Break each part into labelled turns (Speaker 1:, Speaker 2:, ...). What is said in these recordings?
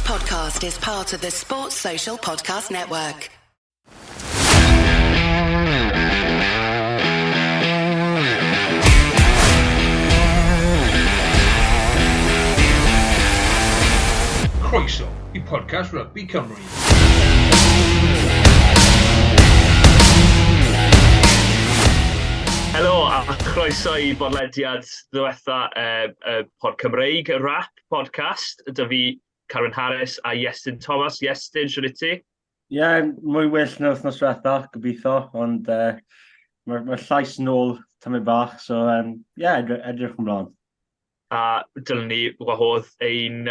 Speaker 1: podcast is part of the Sports Social Podcast Network.
Speaker 2: Croeso I podcast Rygbi Cymru.
Speaker 3: Helo a chroeso I bodlediad ddiwetha pod Cymreig, y rap podcast. Dy fi Carwyn Harris a Iestyn Thomas. Iestyn, siwr I ti?
Speaker 4: Ie, mwy well na wythnos diwetha, gobeithio, ond mae'r llais yn ôl tymau bach, so edrych ymlaen.
Speaker 3: A dylwn ni wahodd ein,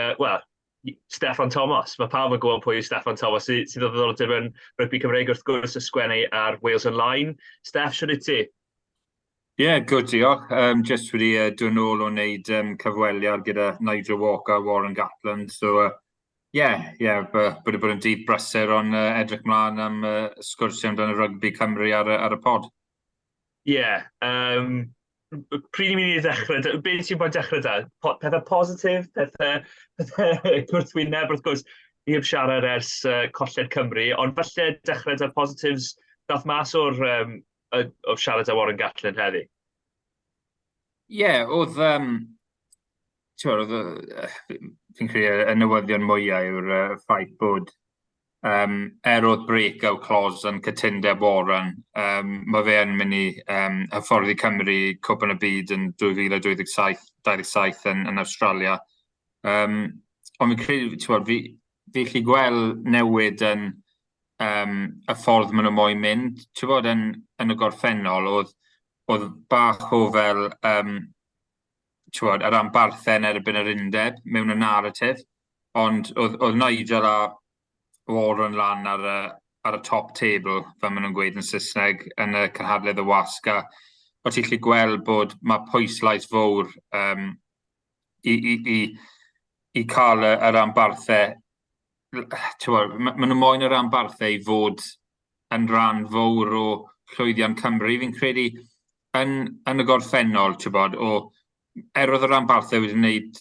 Speaker 3: Steffan Thomas. Mae pawb yn gwybod pwy yw Steffan Thomas sydd o ddiddordeb yn Rygbi Cymreig wrth gwrs ysgwennu ar Wales Online. Steff, siwr I ti?
Speaker 5: Good, diolch. Just wedi dod nôl o wneud cyfweliad gyda Nigel Walker, Warren Gatland. So, bod yn dydd brysur, ond edrych mlaen am sgwrsio amdano Rygbi Cymru ar y pod.
Speaker 3: Pryd ni'n mynd I ddechrau, beth sy'n bod dechrau da? Pethau positif, pethau gwrthwyneb, wrth gwrs, ni heb siarad ers colled Cymru, ond falle dechrau da'r positives dath mas o'r siarad â Warren Gatland heddi?
Speaker 5: Oedd, fi'n credu y newyddion mwyaf yw'r ffaith bod oedd breakout clause yn cytundeb Warren, mae fe yn mynd I hyfforddi Cymru Cwpan y Byd yn 2027 yn Australia. Ond fi'n credu, fi chi gweld newid yn y ffordd maen nhw moyn mynd, yn y gorffennol, oedd bach o fel, yr ambarthen erbyn yr undeb mewn y narratif, ond oedd Nigel a Warren lan ar y top table, fel maen nhw'n gweud yn Saesneg, yn y cynhadledd y wasg, a o ti'n gallu gweld bod mae pwyslais fawr I cael yr ambarthau. Maen nhw moyn yr ambarthau I fod yn rhan fawr o llwyddiant Cymru. Fi'n credu yn y gorffennol, oedd yr ambarthau wedi gwneud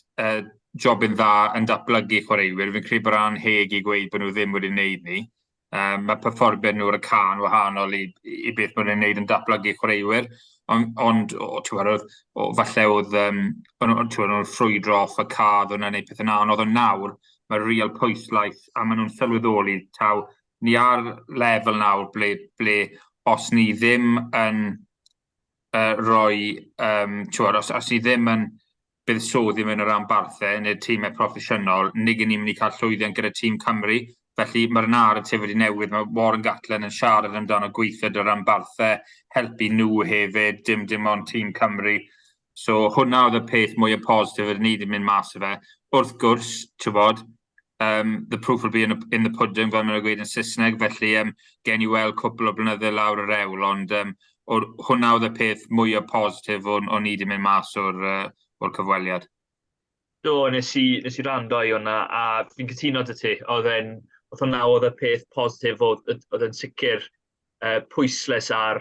Speaker 5: job yn dda yn datblygu chwaraewyr. Fi'n credu bod anheg I gweud bod nhw ddim wedi gwneud ni. Mae perfformiad nhw ar y can wahanol I beth bod nhw'n gwneud yn datblygu chwaraewyr. Ond falle oedd nhw'n ffrwydro off y cadd o'n gwneud pethau anodd o nawr. Mae'r real pwyslais a maen nhw'n sylweddoli ni ar lefel nawr ble os ni ddim yn rhoi, os ni ddim yn buddsoddi mewn yr ambarthau neu'r tîmau proffesiynol, ni gen ni'n mynd I cael llwyddiant gyda tîm Cymru. Felly mae'r narratif wedi newid, mae Warren Gatland yn siarad amdano gweithio yr ambarthau, helpu nhw hefyd, dim ond tîm Cymru. So hwnna oedd y peth mwy o positif oedd ni wedi mynd mas o fe. Wrth gwrs, the proof will be in the pudding, fel maen nhw'n gweud yn Saesneg, felly gen I weld cwpl o blynyddoedd lawr yr ewl, ond hwnna oedd y peth mwy o positif o'n I wedi mynd mas o'r cyfweliad.
Speaker 3: Do, nes I rando I hwnna, a fi'n cytuno dy ti. Oedd hwnna oedd y peth positif oedd yn sicr pwyslais ar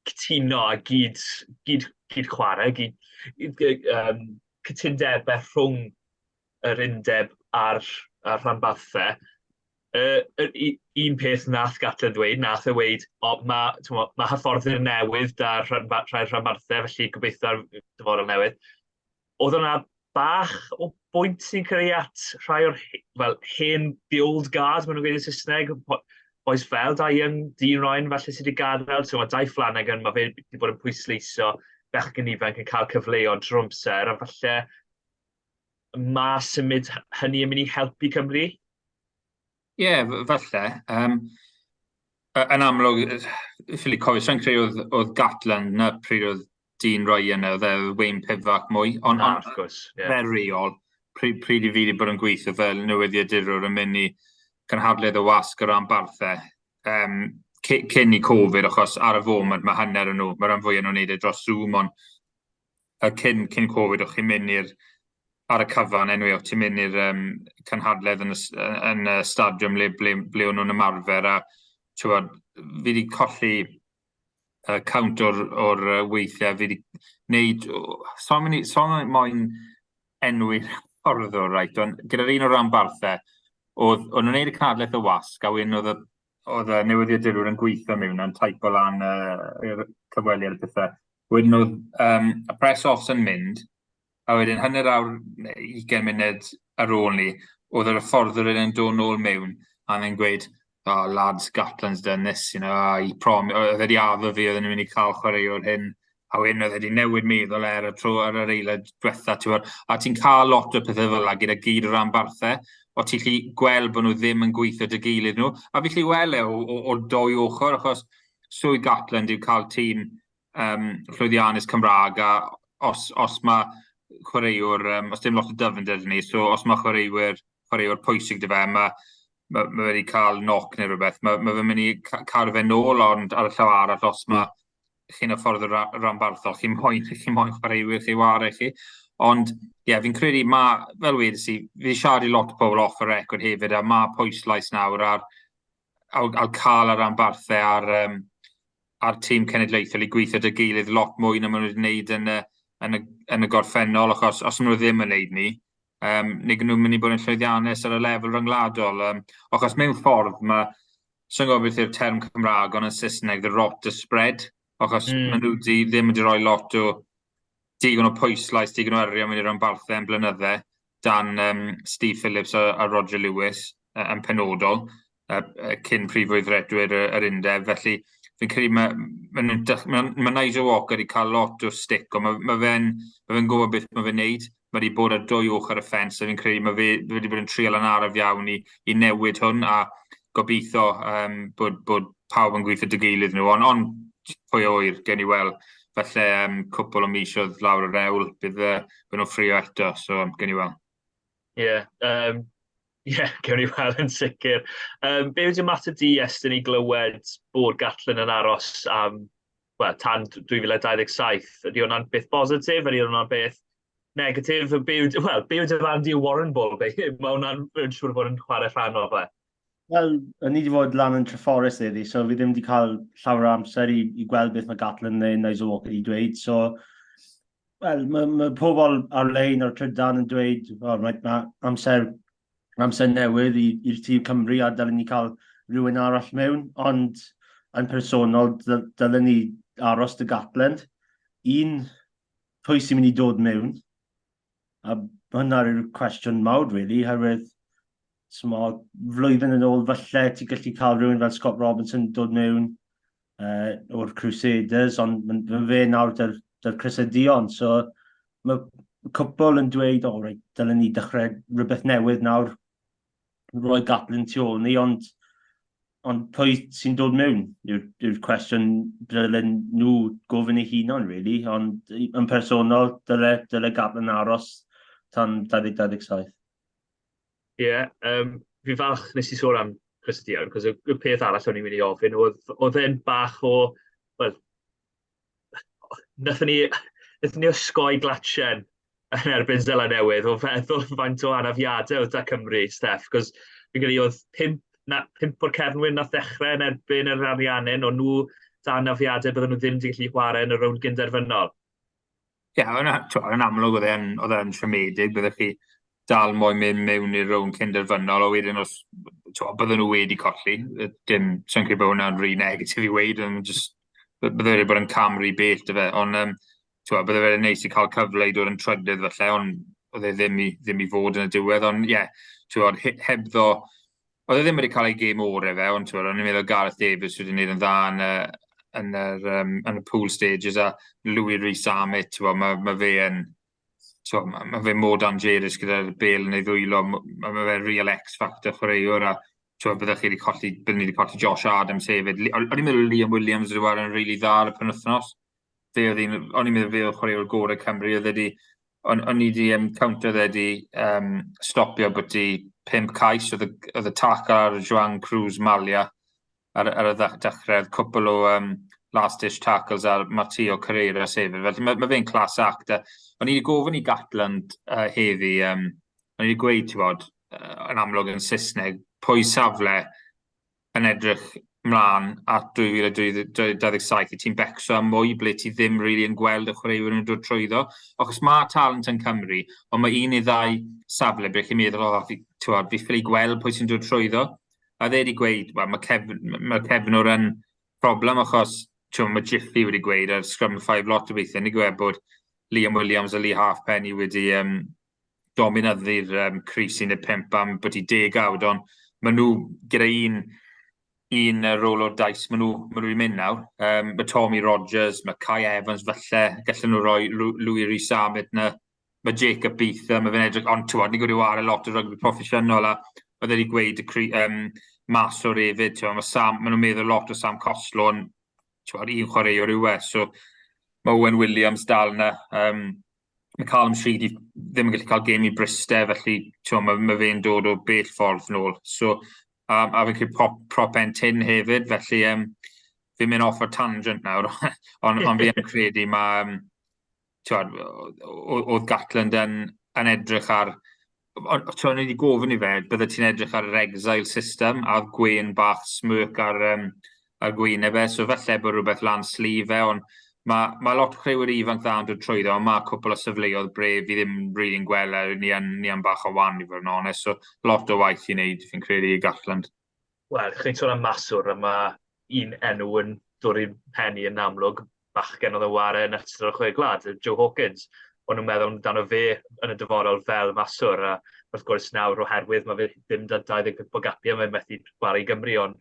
Speaker 3: cytuno a gyd chwarae, cytundebau rhwng yr undeb a'r rhanbarthau. Un peth nath Gatland dweud, nath e weid, mae hyfforddwyr newydd da'r rhai rhanbarthau, felly gobeithio ar dyfodol newydd. Oedd hwnna bach o bwynt sy'n creu at rhai o'r hen the old guard, maen nhw'n gweud yn Saesneg, boes fel Dyn Ryan felly sydd wedi gadael, so mae Dai Flanagan, mae fe wedi bod yn pwysleisio bechgyn ifanc yn cael cyfleoedd trwy'r amser, a falle mae symud hynny yn mynd I helpu Cymru?
Speaker 5: Falle. Yn amlwg, ffili cofio, sa'n credu oedd Gatland na pryd oedd Dyn Ryan oedd Wayne Pivac mwy, ond fe reol, pryd I fi wedi bod yn gweithio fel newyddiadurwr yn mynd I cynhadledd y wasg o'r ambarthau. Cyn I Covid, achos ar y foment mae hanner yn nhw, mae'r rhan fwy yn nhw'n gwneud dros Zoom, ond cyn Covid, o'ch chi'n mynd ar y cyfan, o ti'n mynd i'r cynhadledd yn y stadiwm ble o'n nhw'n ymarfer, a fi wedi colli count o'r weithiau, fi wedi gwneud, so'n moyn enwi'r hyfforddwr, right, ond gyda'r un o ranbarthau, oedd nhw'n gwneud y cenhadlaeth y wasg, a wedyn oedd y newyddiadurwr yn gweithio mewn a'n taipo lan i'r cyfweliad pethau. Wedyn oedd y press offs yn mynd, a wedyn hanner awr 20 munud ar ôl ni, oedd yr hyfforddwr yn dod nôl mewn, a yn gweud, oh, lads, Gatland's done this, oedd wedi addo fi, oedd yn mynd i cael chwaraewr hyn, a wedyn oedd wedi newid meddwl ar yr eilad diwetha, a ti'n cael lot o pethau fel yna gyda gyd o ranbarthau, o ti'n lli gweld bod nhw ddim yn gweithio dy gilydd nhw, a fi lli weld o doi ochr, achos swydd Gatland yw cael tîm llwyddiannus Cymraeg, a os mae chwaraewr, os dim lot o dyfnder ni, so os mae chwaraewr pwysig dy fe, mae wedi cael knock neu rhywbeth, mae fe'n mynd i cadw fe nôl, ond ar y llaw arall, os mae chi'n y ffordd o ranbarthol, chi'n moyn chwaraewyr chi warau chi. Ond, ie, fi'n credu fel wedys i, fi siarad i lot o bobl off y record hefyd, a mae pwyslais nawr ar cael y ranbarthau a'r tîm cenedlaethol i gweithio dy gilydd lot mwy na maen nhw wedi gwneud yn y gorffennol, achos os maen nhw ddim yn gwneud ni, nid nhw'n mynd i bod yn llwyddiannus ar y lefel ryngwladol. Achos mewn ffordd, sy'n gwybod beth yw'r term Cymraeg, ond yn Saesneg, the rot to spread, achos maen nhw ddim wedi rhoi lot o digon o pwyslais, digon o arian mynd i'r ranbarthau yn blynydde, dan Steve Phillips a Roger Lewis yn penodol, cyn prif weithredwyr yr undeb. Felly, fi'n credu mae Nigel Walker wedi cael lot o stick, ond mae fe'n gwybod beth mae fe'n neud. Mae wedi bod ar dwy ochr y ffens, a fi'n credu mae fe wedi bod yn trial yn araf iawn i newid hwn, a gobeithio bod pawb yn gweithio dy gilydd nhw. Ond pwy oer, gen i weld. Falle cwpl o misoedd lawr y rewl, bydd nhw'n ffrio eto, so gen i weld.
Speaker 3: Ie, gen i weld yn sicr. Be wedi'n ymateb di, Iestyn, i glywed bod Gatland yn aros am, tan 2027? Ydy hwnna'n beth positif? Ydy hwnna'n beth negatif? Be wedi'n fan di Warren Bull? Mae hwnna'n siŵr bod yn chwarae rhan o fe?
Speaker 4: Wel, ni wedi fod lan yn Treforys iddi, so fi ddim wedi cael llawer o amser i gweld beth mae Gatland neu'n Nigel Walker wedi dweud. So, wel, mae pobl ar-lein o'r trydan yn dweud, mae amser newydd i'r tîm Cymru a dylen ni cael rhywun arall mewn, ond yn personol, dylen ni aros dy Gatland. Pwy sy'n mynd i dod mewn? A hwnna yw'r cwestiwn mawr, really, herwydd flwyddyn yn ôl, falle ti'n gallu cael rhywun fel Scott Robinson dod mewn o'r Crusaders, ond mae fe nawr dy'r Crysadeon. So mae cwpl yn dweud, dylen ni dechrau rhywbeth newydd nawr, roi Gatland tu ôl ni, ond pwy sy'n dod mewn yw'r cwestiwn dylen nhw gofyn eu hunan, really, ond yn personol, dyle Gatland aros tan 2027.
Speaker 3: Ie, fi falch nes i sôn am Crysadeon, cos y peth arall o'n i'n mynd i ofyn, oedd e'n bach o, nathon ni osgoi glatchen yn erbyn Zela Newydd, o feddwl faint o anafiadau oedd da Cymru, Steff, cos fi'n credu oedd 5 o'r cefnwyr nath ddechrau yn erbyn yr ariannau, o'n nhw da anafiadau bydden nhw ddim wedi gallu chwarae yn y rownd gynderfynol.
Speaker 5: Ie, yn amlwg oedd e'n siomedig, byddwch chi dal moyn mynd mewn i'r rownd cynderfynol, a wedyn os bydden nhw wedi colli, sy'n credu bod hwnna'n rhy negatif i weid, bydde wedi bod yn camru beth dy fe, ond bydde fe'n neis i cael cyfle i dod yn trydydd falle, ond oedd e ddim i fod yn y diwedd, ond ie, hebddo, oedd e ddim wedi cael ei gêm orau fe, ond o'n i'n meddwl Gareth Davies wedi gwneud yn dda yn y pool stages, a Louis Rhys-Amit, mae fe yn mae fe mod angerus gyda'r bel yn ei ddwylo, mae fe real X-factor chwaraewr, a byddwch chi wedi colli Josh Adams hefyd. O'n i'n meddwl Liam Williams wedi bod yn rili dda ar y penwythnos. O'n i'n meddwl fe oedd chwaraewr gorau Cymru, o'n i wedi counter wedi stopio bod i 5 cais, oedd y tac ar Joan Cruz Malia ar y dechrau, cwpl o last-dish tackles ar Matteo Carrera sefyll. Felly mae fe'n class act. O'n i wedi gofyn i Gatland heddi, o'n i wedi gweud, yn amlwg yn Saesneg, pwy safle yn edrych mlaen at 2027 i tîm becso a mwy ble ti ddim really yn gweld y chwaraewyr yn dod trwyddo. Achos mae talent yn Cymru, ond mae un neu ddau safle ble chi'n meddwl, fi ffili gweld pwy sy'n dod trwyddo. A dde wedi gweud, mae Cefnwr yn problem achos mae Jiffy wedi gweud ar Scrum 5 lot o beithio, ni gweud bod Liam Williams a Lee Halfpenny wedi dominyddu'r Cris 15 am bod i 10 awd, ond maen nhw gyda un rôl o'r dais maen nhw wedi mynd nawr. Mae Tommy Rogers, mae Kai Evans falle, gallen nhw roi Louis Rhys-Ahmed na, mae Jacob Beatham, mae fe'n edrych, ond ni gwwedi wario lot o rygbi proffesiynol a oedd wedi gweud mas o'r efyd, maen nhw'n meddwl lot o Sam Coslo, ond un chwaraewr yw e, so mae Owen Williams dal na. Mae Callum Sheedy ddim yn gallu cael gêm i Bryste, felly mae fe'n dod o bell ffordd nôl. So, a fi'n cael prop tin hefyd, felly fi'n mynd off o'r tangent nawr, ond fi yn credu oedd Gatland yn edrych ar, ni wedi gofyn i fe, bydde ti'n edrych ar yr exile system, a gwein bach smirk ar gweineb e, so falle bod rhywbeth lan slif e, ond mae lot o chrewyr ifanc dda yn dod trwyddo, ond mae cwpl o sefleoedd bref i ddim rili'n gweld ni yn bach o wan i fod yn onest, so lot o waith i wneud, fi'n credu i Gatland.
Speaker 3: Wel, chi'n sôn am maswr, a mae un enw yn dod i'n penny yn amlwg, bachgen oedd yn ware yn ystod o'r chwe glad, Joe Hawkins, ond nhw'n meddwl amdano fe yn y dyfodol fel maswr, a wrth gwrs nawr oherwydd mae fe ddim 25 o gapiau, mae'n methu gwara i Gymru, ond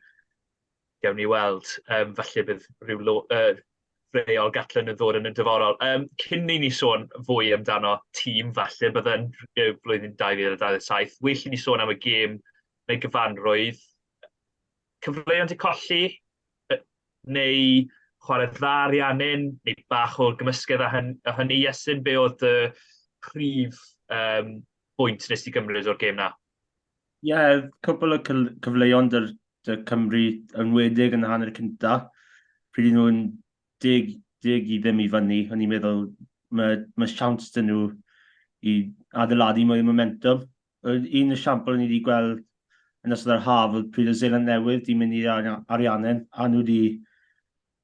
Speaker 3: gewn ni weld, falle bydd rhyw reol Gatland yn ddod yn y dyfodol. Cyn ni sôn fwy amdano tîm, falle bydde'n blwyddyn 2027, well i ni sôn am y gêm neu gyfanrwydd. Cyfleoedd wedi colli, neu chwarae dda Ariannin, neu bach o gymysgedd a hynny, Iestyn, be oedd y prif bwynt nes i gymryd o'r gêm na?
Speaker 4: Ie, cwbl o cyfleoedd dy Cymru yn wedig yn y hanner cynta. Pryd nhw'n dig i ddim i fyny, o'n i'n meddwl mae siawns dyn nhw i adeiladu mwy momentum. Un esiampl ni wedi gweld yn ystod yr haf, pryd o Zeeland Newydd di mynd i Ariannin, a nhw wedi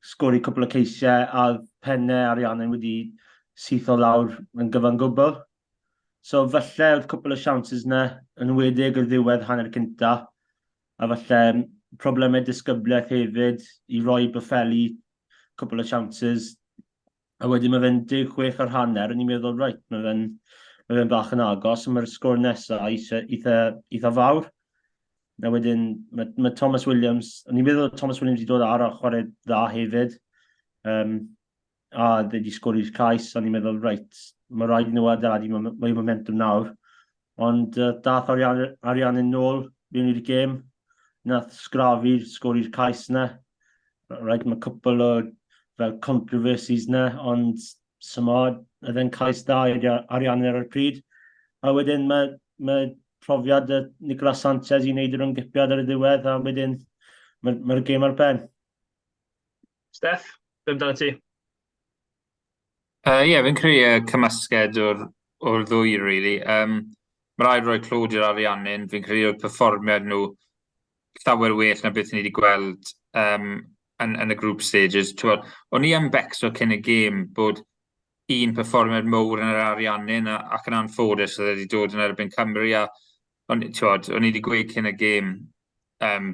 Speaker 4: sgori cwpl o ceisiau, a pennau Ariannin wedi sytho lawr yn gyfan gwbl. So falle oedd cwpl o siawnsys yna yn wedig y ddiwedd hanner cynta, a falle problemau disgybliaeth hefyd i roi Boffelli cwpl o siawnsys, a wedyn mae fe'n 16 ar hanner, o'n i'n meddwl, right, mae fe'n bach yn agos, a mae'r sgôr nesaf eitha fawr. A wedyn, mae Thomas Williams, o'n i'n meddwl Thomas Williams wedi dod ar a chwarae dda hefyd, a wedi sgori'r cais, o'n i'n meddwl, right, mae rhaid nhw adeiladu mwy momentum nawr. Ond dath Ariannin nôl, fi'n i'r gêm, nath sgori'r cais yna. Right, mae cwpl o fel controversies yna, ond symod, oedd e'n cais da Ariannin ar y pryd. A wedyn mae profiad Nicolas Sanchez i wneud yr ymgypiad ar y diwedd, a wedyn mae'r gêm ar ben.
Speaker 3: Steff, be amdano ti?
Speaker 5: Ie, fi'n creu cymysged o'r ddwy, really. Mae rhaid roi clwd i'r Ariannin, fi'n creu'r perfformiad nhw llawer well na beth ni wedi gweld yn y group stages. O'n i yn becso cyn y gêm bod un perfformiad mowr yn yr Ariannin ac yn anffodus oedd wedi dod yn erbyn Cymru, a o'n i wedi gweud cyn y gêm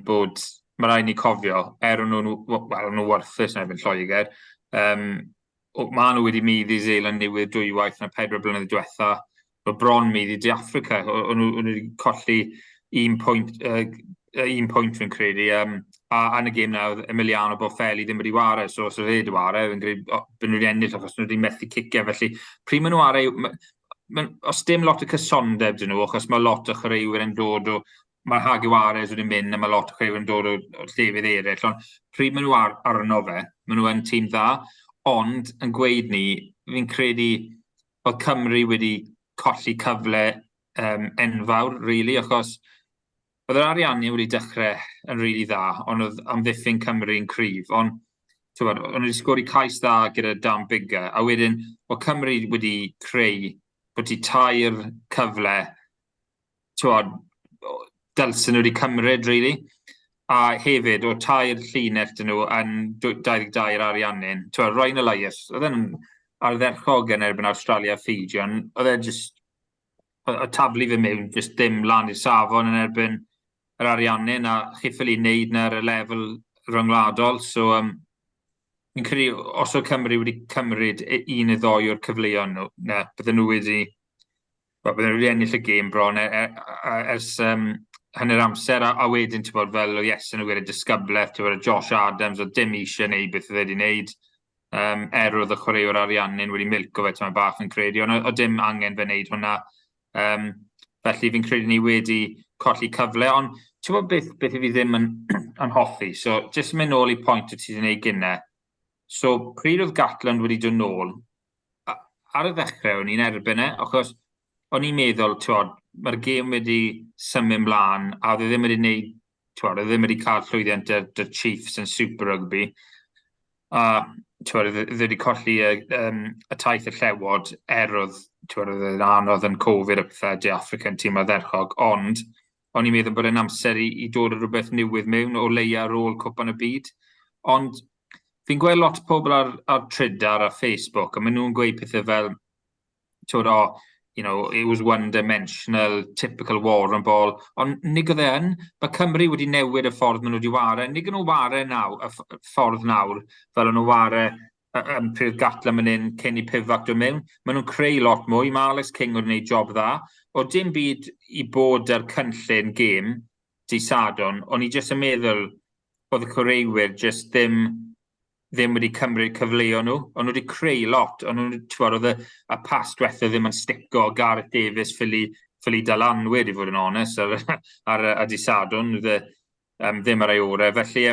Speaker 5: bod mae rhaid ni cofio, o'n nhw warthus na erbyn Lloegr, mae nhw wedi mynd i Zeeland Newydd dwywaith na 4 blynedd diwetha, o bron mynd i De Africa, o'n nhw wedi colli un pwynt fi'n credu, a yn y gêm nawr, Emiliano Boffelli ddim wedi ware, so os oedd fe wedi ware, fi'n credu bod nhw wedi ennill achos nhw wedi methu cicio, felly pryd maen nhw ware, os dim lot o cysondeb dyn nhw, achos mae lot o chwaraewyr yn dod o, mae Hagi Wares wedi mynd, a mae lot o chwaraewyr yn dod o llefydd eraill, ond pryd maen nhw arno fe, maen nhw yn tîm dda, ond yn gweud ni, fi'n credu oedd Cymru wedi colli cyfle enfawr, really, achos oedd yr Ariannin wedi dechrau yn rili dda, ond oedd amddiffyn Cymru'n cryf, ond o'n wedi sgori cais dda gyda Dan Bigger, a wedyn oedd Cymru wedi creu bod ti tair cyfle dylsyn nhw wedi cymryd, really. A hefyd, o tair llinell dyn nhw yn 22 ariannyn. Ryan Elias, oedd e'n ardderchog yn erbyn Australia a Fiji, ond oedd e just, y taflu fe mewn, just dim lan i'r safon yn erbyn yr ariannyn, a chi ffili wneud na'r lefel ryngwladol. So, fi'n credu, os o Cymru wedi cymryd un neu ddoi o'r cyfleon nhw, bydden nhw wedi ennill y gêm bron ers hanner amser, a wedyn, ti'n bod, fel o Iestyn nhw wedi disgyblaeth, ti'n bod, Josh Adams, o dim eisiau wneud beth oedd wedi wneud, oedd y chwaraewr ariannyn wedi milco fe, ti'n bach yn credu, ond o dim angen fe wneud hwnna. Felly fi'n credu ni wedi colli cyfle, ond ti'n bod beth i fi ddim yn hoffi. So, jyst mynd nôl i pwynt o ti wedi wneud gynne. So, pryd oedd Gatland wedi dod nôl, ar y ddechrau o'n i'n erbyn achos o'n i'n meddwl, mae'r gêm wedi symud mlaen, a oedd ddim wedi wneud, oedd ddim wedi cael llwyddiant y Chiefs yn Super Rugby. A oedd wedi colli y taith y llewod oedd yn anodd yn Covid a pethau De African tîm ardderchog, ond o'n i'n meddwl bod e'n amser i dod o rhywbeth newydd mewn o leia ar ôl cwpan y byd. Ond fi'n gweld lot o pobl ar Twitter a Facebook, a maen nhw'n gweud pethau fel, it was one-dimensional, typical war and ball. Ond nig oedd e'n, mae Cymru wedi newid y ffordd maen nhw wedi ware. Nig yn nhw ware nawr, y ffordd nawr, fel yn nhw ware pryd Gatland mynd in cyn i pivac dod mewn. Maen nhw'n creu lot mwy. Mae Alex King wedi gwneud job dda. O dim byd i bod ar cynllun gêm di Sadwn, o'n i jyst yn meddwl oedd y chwaraewyr jyst ddim wedi cymryd cyfleon nhw. Ond nhw wedi creu lot. Ond oedd y pas diwethaf ddim yn stico Gareth Davies ffili dylanwyd i fod yn onest ar y Sadwn. Ddim ar ei orau. Felly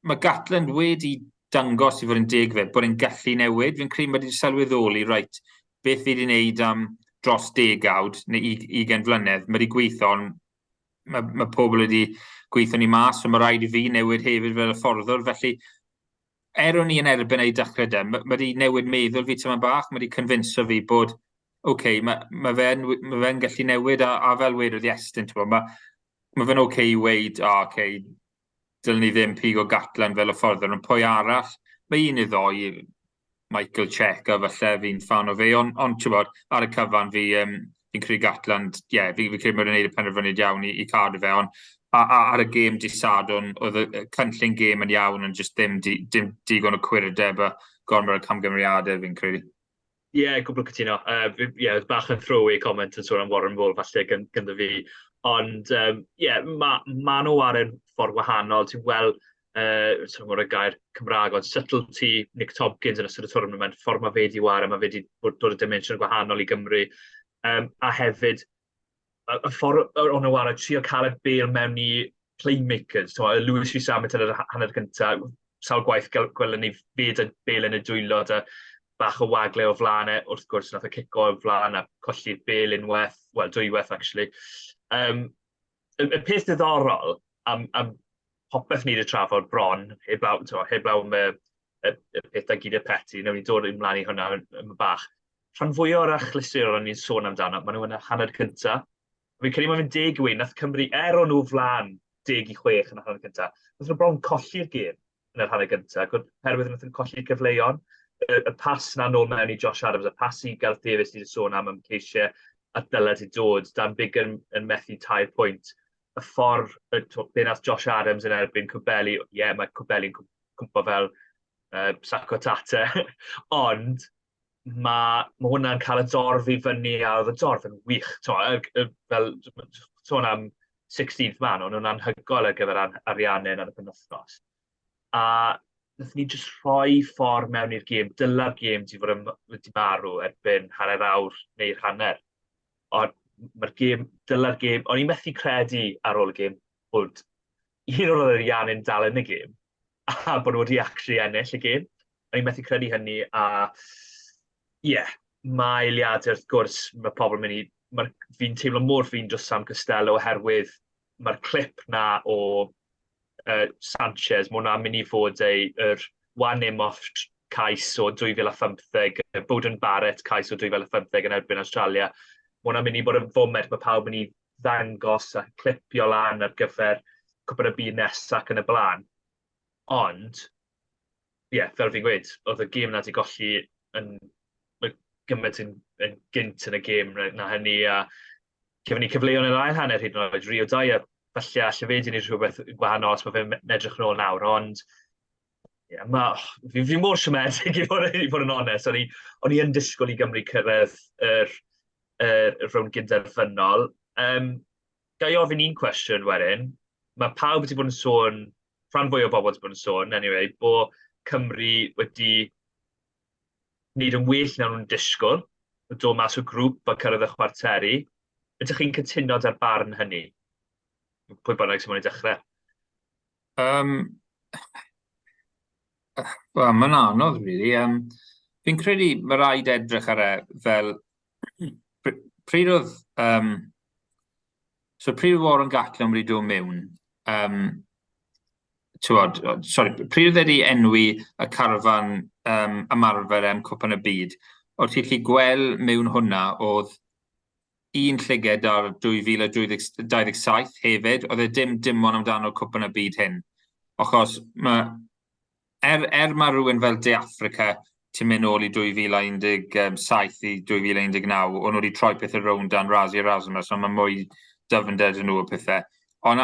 Speaker 5: mae Gatland wedi dangos i fod yn deg fe, bod e'n gallu newid. Fi'n credu mae wedi sylweddoli, beth fi wedi wneud am dros degawd neu 20 flynedd. Mae wedi gweithio, mae pobl wedi gweithio ni mas, so mae rhaid i fi newid hefyd fel y fforddwr. Felly, o'n i yn erbyn ei dechrau mae wedi newid meddwl fi tyma bach, mae wedi convincio fi bod, mae fe'n gallu newid, a fel wedodd Iestyn, mae fe'n i weid, dylwn ni ddim pigo Gatland fel y fforddwr, ond pwy arall, mae un neu ddoi, Michael Checa, falle fi'n fan o fe, ond ar y cyfan fi'n credu Gatland, fi'n credu bod yn gwneud y penderfyniad iawn i cadw fe, ond ar y gêm di Sadwn, oedd y cynllun gêm yn iawn, ond jyst dim digon o cwirdeb a gormod o camgymeriadau fi'n credu.
Speaker 3: Gwbl cytuno. Oedd bach yn throwaway comment yn sôn am Warren Ball falle gyda fi. Ond, ma nhw ar ein ffordd wahanol. Ti'n gweld, y gair Cymraeg, ond subtlety Nick Tompkins yn ystod y tournament, ffordd mae fe di ware, mae fe di dod y dimension gwahanol i Gymru. A hefyd, y ffordd o'n nhw ware, trio cael y bel mewn i playmakers. Lewis Rhys Samit yn yr hanner gyntaf, sawl gwaith gwelwn ni fed y bel yn y dwylo, bach o wagle o flaen wrth gwrs nath y cico o flaen a colli'r bel unwaith, dwywaith actually. Y peth diddorol am popeth ni wedi trafod bron, heblaw am y peth da gyd y peti, newn ni dod ymlaen i hwnna yn bach. Rhan fwy o'r achlysur o'n i'n sôn amdano, maen nhw yn y hanner cyntaf. Fi'n credu mae fe'n 10 i 1, nath Cymru o nhw flaen 10 i 6 yn y hanner cyntaf. Nath nhw bron colli'r gêm yn yr hanner cyntaf, oherwydd nath nhw'n colli'r cyfleon. Y pas na nôl mewn i Josh Adams, y pas i Gareth Davies wedi sôn am ceisiau a dyled i dod, Dan Big yn methu 2 pwynt. Y ffordd, be nath Josh Adams yn erbyn Cwbeli, mae Cwbeli'n cwmpo fel saco tate, ond mae hwnna'n cael y dorf i fyny, a oedd y dorf yn wych, fel sôn am 16th man, ond hwnna'n hygol ar gyfer ariannau yn y penwythnos. A nath ni jyst rhoi ffordd mewn i'r gêm, dyla'r gêm di fod wedi marw erbyn hanner awr neu'r hanner. Ond mae'r gêm, dyla'r gêm, o'n i'n methu credu ar ôl y gêm bod un o'r ariannau'n dal yn y gêm, a bod nhw wedi actually ennill y gêm. O'n i'n methu credu hynny, a mae eiliadau wrth gwrs, mae pobl yn mynd i, fi'n teimlo mor fi'n dros Sam Costello oherwydd mae'r clip na o Sanchez, mae hwnna'n mynd i fod yr one-im-off cais o 2015, Bowden Barrett cais o 2015 yn erbyn Australia. Mae hwnna'n mynd i bod yn foment, mae pawb yn mynd i ddangos a clipio lan ar gyfer cwpan y byd nesaf ac yn y blaen. Ond, fel fi'n gweud, oedd y gêm na di golli yn gymaint yn gynt yn y gêm na hynny, a cefn ni cyfleon yn ail hanner hyd yn oed, Rio 2, a falle alle fe di wneud rhywbeth gwahanol os mae fe'n edrych nôl nawr, ond fi mor siomedig i fod yn onest. O'n i yn disgwyl i Gymru cyrraedd yr rownd gynderfynol. Ga i ofyn un cwestiwn wedyn. Mae pawb wedi bod yn sôn, rhan fwy o bobl wedi bod yn sôn, anyway, bod Cymru wedi wneud yn well na nhw'n disgwyl, dod mas o grŵp a cyrraedd y chwarteri. Ydych chi'n cytuno ar barn hynny? Pwy bynnag sy'n mynd i dechrau?
Speaker 5: Wel, mae'n anodd, really. Fi'n credu mae rhaid edrych ar e fel... Pryd oedd... pryd oedd Warren Gatland wedi dod mewn, pryd oedd wedi enwi y carfan ymarfer cwpan y byd, oedd ti'n gallu gweld mewn hwnna oedd un llyged ar 2027 hefyd, oedd e dim ond amdano cwpan y byd hyn. Achos mae rhywun fel De Affrica ti'n mynd ôl i 2017 i 2019, o'n nhw wedi troi pethau rownd dan Razi Erasmus, ond mae mwy dyfnder yn nhw o pethau. Ond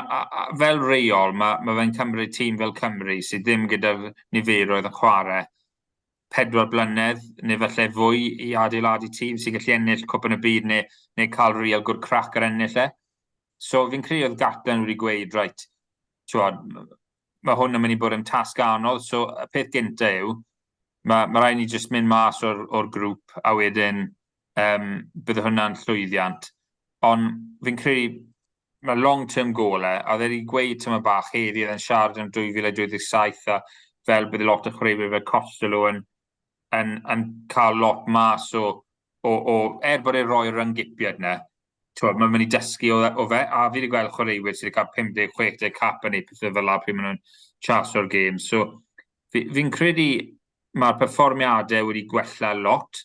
Speaker 5: fel reol, mae fe'n cymryd tîm fel Cymru sydd ddim gyda'r niferoedd yn chwarae 4 blynedd, neu falle fwy i adeiladu tîm sy'n gallu ennill cwpan y byd neu cael real good crack ar ennill e. So fi'n credu oedd Gatland wedi gweud, right, mae hwn yn mynd i bod yn tasg anodd, so y peth gyntaf yw, mae rhaid ni jyst mynd mas o'r grŵp a wedyn bydd hwnna'n llwyddiant. Ond fi'n credu mae long-term goal a oedd wedi gweud tyma bach heddi yn siarad yn 2027 a fel bydd lot o chwaraewyr fel Costello yn cael lot mas o bod e'n rhoi'r ryngipiad yna. Mae'n mynd i dysgu o fe, a fi wedi gweld chwaraewyr sydd wedi cael 50-60 cap yn ei pethau fel la pryd maen nhw'n chaso'r gêm. So fi'n credu mae'r perfformiadau wedi gwella lot.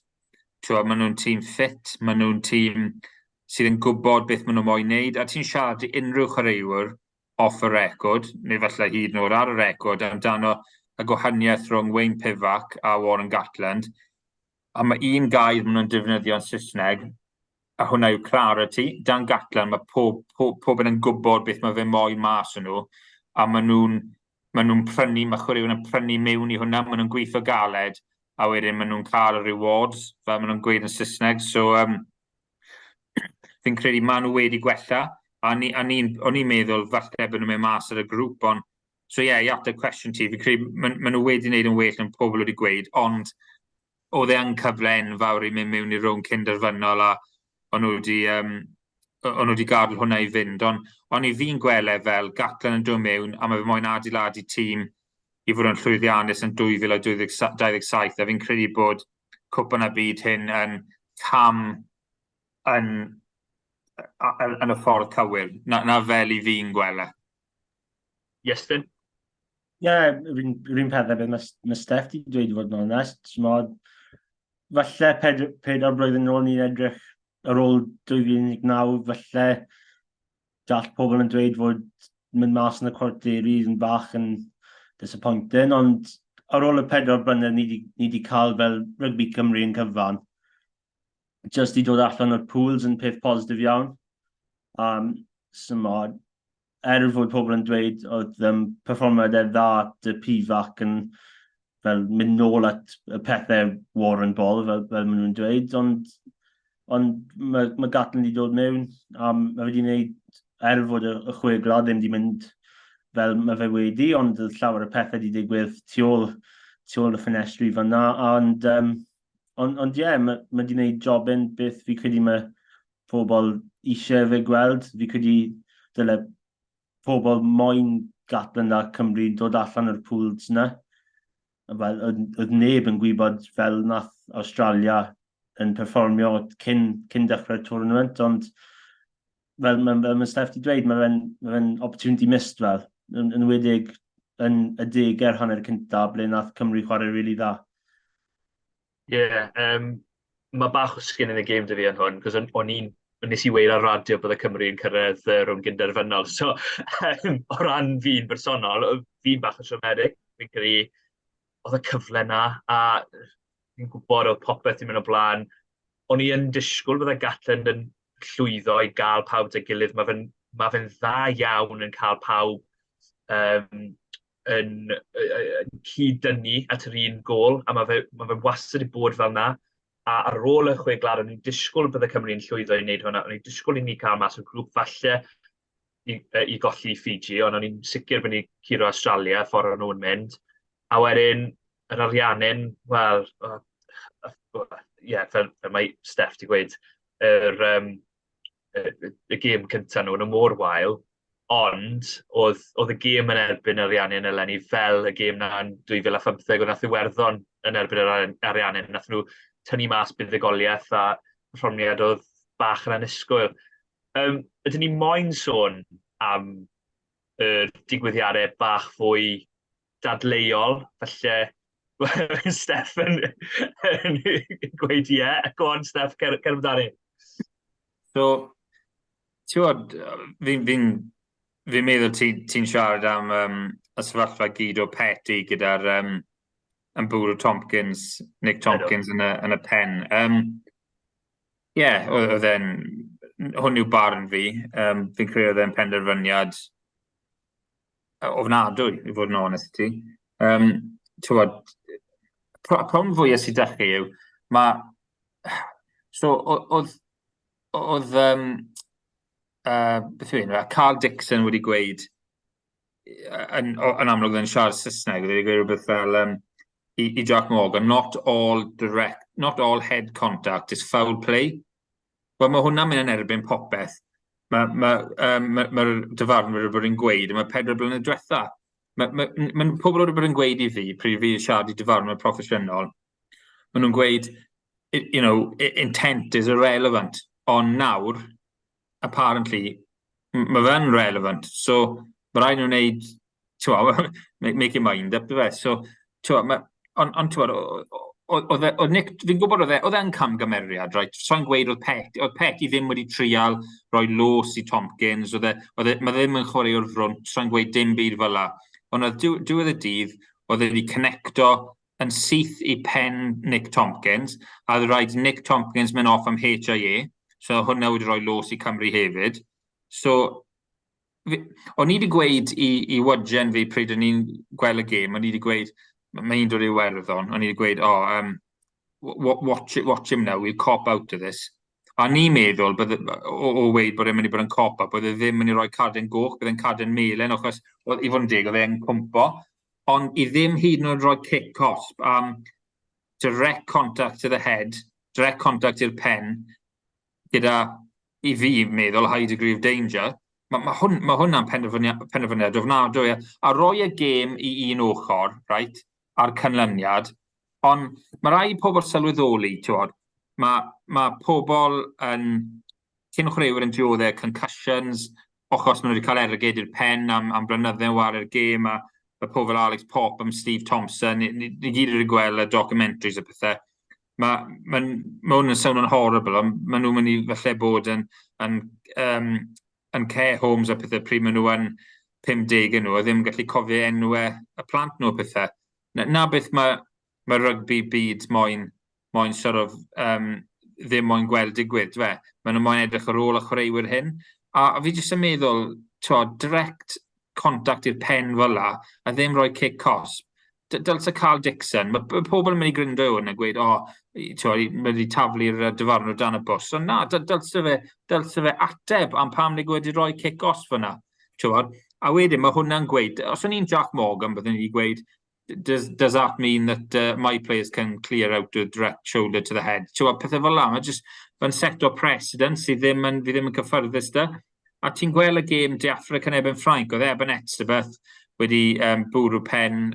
Speaker 5: Maen nhw'n tîm ffit, maen nhw'n tîm sydd yn gwybod beth maen nhw moyn wneud, a ti'n siarad i unrhyw chwaraewyr off y record, neu falle hyd yn oed ar y record, amdano y gwahaniaeth rhwng Wayne Pivac a Warren Gatland. A mae un gair maen nhw'n defnyddio yn Saesneg, a hwnna yw clarity. Dan Gatland, mae pob yn gwybod beth mae fe moyn mas yn nhw, a maen nhw'n prynu, mae chwaraewyr yn prynu mewn i hwnna, maen nhw'n gweithio galed, a wedyn maen nhw'n cael y rewards, fel maen nhw'n gweud yn Saesneg. So, fi'n credu maen nhw wedi gwella, a o'n i'n meddwl falle bod nhw'n mynd mas ar y grŵp, ond i ateb cwestiwn ti, fi'n credu maen nhw wedi wneud yn well yn pobl wedi gweud, ond oedd e yn cyfle enfawr i mynd mewn i rownd cynderfynol a o'n nhw wedi gadael hwnna i fynd, ond i fi'n gwele fel Gatland yn dod mewn a mae fe moyn adeiladu tîm i fod yn llwyddiannus yn 2027 a fi'n credu bod cwpan y byd hyn yn cam yn y ffordd cywir, na fel i fi'n gwele.
Speaker 3: Iestyn?
Speaker 4: Rwy'n pethau beth mae Steff di dweud i fod yn onest. Falle 4 blwyddyn ôl ni'n edrych ar ôl 2019, falle gall pobl yn dweud fod mynd mas yn y cwarteri yn bach yn disappointing, ond ar ôl y 4 blynedd ni wedi cael fel rygbi Cymru yn cyfan, just i dod allan o'r pools yn peth positif iawn. Fod pobl yn dweud oedd perfformiadau dda dy Pivac yn fel mynd nôl at y pethau Warren Ball, fel maen nhw'n dweud, ond mae Gatland wedi dod mewn, a mae wedi gwneud fod y chwegla ddim wedi mynd fel mae fe wedi, ond llawer y pethau wedi digwydd tu ôl y ffenestri fan'na, ond mae wedi gwneud jobyn beth fi credu mae pobl eisiau fe gweld. Fi credu dyle pobl moyn Gatland a Cymru dod allan o'r pools yna. Oedd neb yn gwybod fel nath Australia yn perfformio cyn dechrau'r tournament, ond fel mae Steff wedi dweud, mae fe'n opportunity missed fel, yn wedig yn y 10 hanner cyntaf ble nath Cymru chwarae rili dda.
Speaker 3: Mae bach o skin in the game dy fi yn hwn, cos o'n i'n nes i weir ar radio bod y Cymru yn cyrraedd rhwng gynderfynol. So, o ran fi'n bersonol, fi'n bach o siomedig. Fi'n credu, oedd y cyfle na, a fi'n gwybod oedd popeth i mynd o blaen. O'n i yn disgwyl bydd y Gatland yn llwyddo i gael pawb dy gilydd. Mae fe'n dda iawn yn cael pawb yn cyd-dynnu at yr un gôl, a mae fe wastad i bod fel na. A ar ôl y chwe glad, o'n i'n disgwyl bydd y Cymru'n llwyddo i wneud hwnna. O'n i'n disgwyl i ni cael mas o grŵp falle i golli Fiji, ond o'n i'n sicr bod ni curo Australia ffordd o'n nhw'n mynd. A wedyn, yr ariannyn, wel, fel mae Steff di gweud, y gêm cyntaf nhw yn y mor wael, ond oedd y gêm yn erbyn yr ariannyn eleni fel y gêm na yn 2015, oedd nath Iwerddon yn erbyn yr ariannyn, nath nhw tynnu mas buddigoliaeth a rhoniad oedd bach yn annisgwyl. Ydyn ni moyn sôn am y digwyddiadau bach fwy dadleuol, felly Steff yn gweud ie. Go on, Steff, cer amdani.
Speaker 5: So, ti'n gwybod, fi'n meddwl ti'n siarad am y sefyllfa gyd o peti gyda'r yn bwrw Tompkins, Nick Tompkins yn y pen. Oedd e'n, hwn yw barn fi. Fi'n credu oedd e'n penderfyniad ofnadwy, i fod yn onest ti. Problem fwyaf sydd dechrau yw, oedd beth yw'n Carl Dixon wedi gweud, yn amlwg yn siarad Saesneg, wedi gweud rhywbeth fel i Jack Morgan, not all head contact is foul play. Wel, mae hwnna'n mynd yn erbyn popeth. Mae'r dyfarnwr wedi bod yn gweud, mae 4 blynedd diwetha. Mae pobl wedi bod yn gweud i fi, pryd fi siarad i dyfarnwr proffesiynol, maen nhw'n gweud, intent is irrelevant, ond nawr, apparently, mae fe'n relevant. So, mae rhaid nhw'n neud, make your mind up, so, ond Nick, fi'n gwybod oedd e'n camgymeriad, right? So'n gweud oedd Peti ddim wedi trial roi los i Tompkins, mae ddim yn chwarae o'r front, so'n gweud dim byd fel la. Ond oedd diwedd y dydd, oedd wedi connecto yn syth i pen Nick Tompkins, a oedd rhaid Nick Tompkins mynd off am HIA, so hwnna wedi rhoi los i Cymru hefyd. So, o'n i wedi gweud i wydgen fi pryd o'n i'n gweld y gêm, o'n i wedi gweud, mae hi'n dod i Iwerddon, o'n i wedi gweud, watch him now, we'll cop out of this. A ni'n meddwl, o weid bod e'n mynd i bod yn cop up, oedd e ddim mynd i roi cadw'n goch, bydd e'n cadw'n melen, achos i fod yn deg, oedd e'n cwmpo. Ond i ddim hyd yn oed roi kick off, direct contact to the head, direct contact i'r pen, gyda, i fi meddwl, high degree of danger, mae hwnna'n penderfyniad ofnadwy. A roi y gêm i un ochr, right, ar canlyniad, ond mae rai pobl sylweddoli, mae pobl yn cyn chwaraewyr yn dioddau concussions, achos maen nhw wedi cael ergyd i'r pen am blynyddoedd war i'r gêm, a y pobl Alex Pop am Steve Thompson, ni gyd wedi gweld y documentaries a pethau. Mae hwn yn swnio'n horrible, ond maen nhw'n mynd i falle bod yn care homes a pethau pryd maen nhw yn 50 nhw, a ddim yn gallu cofio enwau y plant nhw a pethau. Na beth mae rygbi byd moyn sort of, ddim moyn gweld digwydd, fe. Maen nhw moyn edrych ar ôl y chwaraewyr hyn. A fi jyst yn meddwl, direct contact i'r pen fel la, a ddim rhoi kick cosp. Dylse Carl Dixon, mae pobl yn mynd i gryndo hwn a gweud, mae wedi taflu'r dyfarnwr dan y bws. So na, dylse fe ateb am pam ni wedi rhoi kick cosp fyna. A wedyn mae hwnna'n gweud, os o'n i'n Jack Morgan, byddwn ni gweud, does that mean that my players can clear out a direct shoulder to the head? Pethau fel la, mae jyst fe'n set o precedent sydd ddim yn cyffyrddus da. A ti'n gweld y gêm De Affrica yn ebyn Ffrainc, oedd ebyn Etstebeth wedi bwrw pen,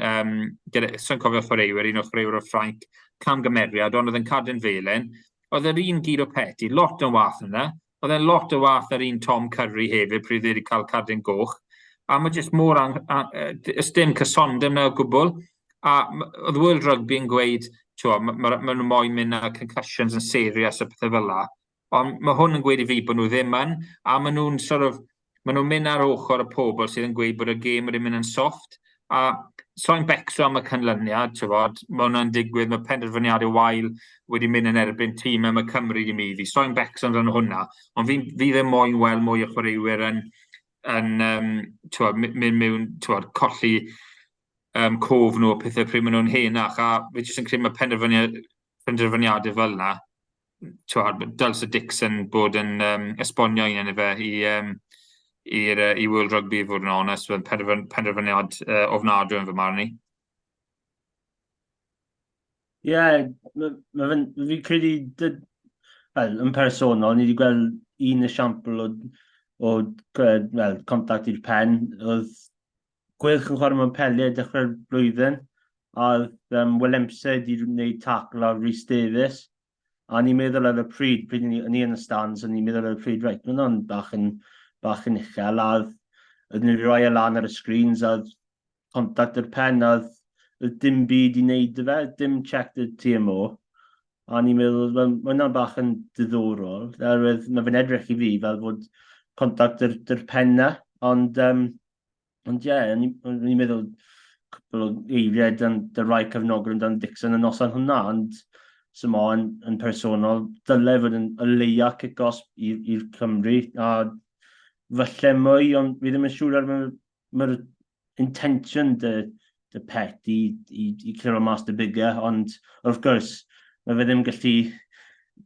Speaker 5: sy'n cofio chwaraewyr, un o chwaraewyr o Ffrainc, camgymeriad, ond oedd yn cadw'n felen. Oedd yr un gyd o Peti, lot o wath yna. Oedd e'n lot o wath ar un Tom Curry hefyd, pryd wedi cael cadw'n goch. A mae jyst mor ysdim cysondem na o gwbl. A oedd World Rugby yn gweud, maen nhw moyn mynd â concussions yn serious a pethau fel la. ond mae hwn yn gweud i fi bod nhw ddim yn, a maen nhw'n mynd ar ochr y pobl sydd yn gweud bod y gêm wedi mynd yn soft, a so'n becso am y canlyniad, mae hwnna'n digwydd, mae penderfyniadau wael wedi mynd yn erbyn tîm am y Cymru i mi, so'n becso yn hwnna, ond fi ddim moyn weld mwy o chwaraewyr yn mynd mewn, colli cof nhw o pethau pryd maen nhw'n henach, a fi jyst yn credu mae penderfyniadau fel yna, dylse Dixon bod yn esbonio un yn fe i World Rugby, fod yn onest, fe'n penderfyniad ofnadwy yn fy marn i.
Speaker 4: Fi credu, yn personol, ni wedi gweld un esiampl o contact i'r pen. Oedd Gwylch yn chwarae mewn peliau dechrau'r blwyddyn, a oedd Willemse wedi gwneud tackle ar Rhys Davies. A ni'n meddwl ar y pryd ni yn y stands, a ni'n meddwl ar y pryd, reit, mae hwnna'n bach yn uchel, a oedd ni'n rhoi e lan ar y screens, a oedd contact i'r pen, a oedd dim byd i wneud y fe, dim check y TMO. A ni'n meddwl, mae hwnna'n bach yn diddorol, oherwydd mae fe'n edrych i fi fel fod contact yr penna, ond ni'n meddwl cwbl o eiriau dy rai cefnogwyr dan Dixon yn noson hwnna, ond yn personol, dyle fod yn y leia kick-off i'r Cymru, a falle mwy, ond fi ddim yn siŵr ar mae'r intention dy pet i clear mas dy bigger, ond wrth gwrs, mae fe ddim gallu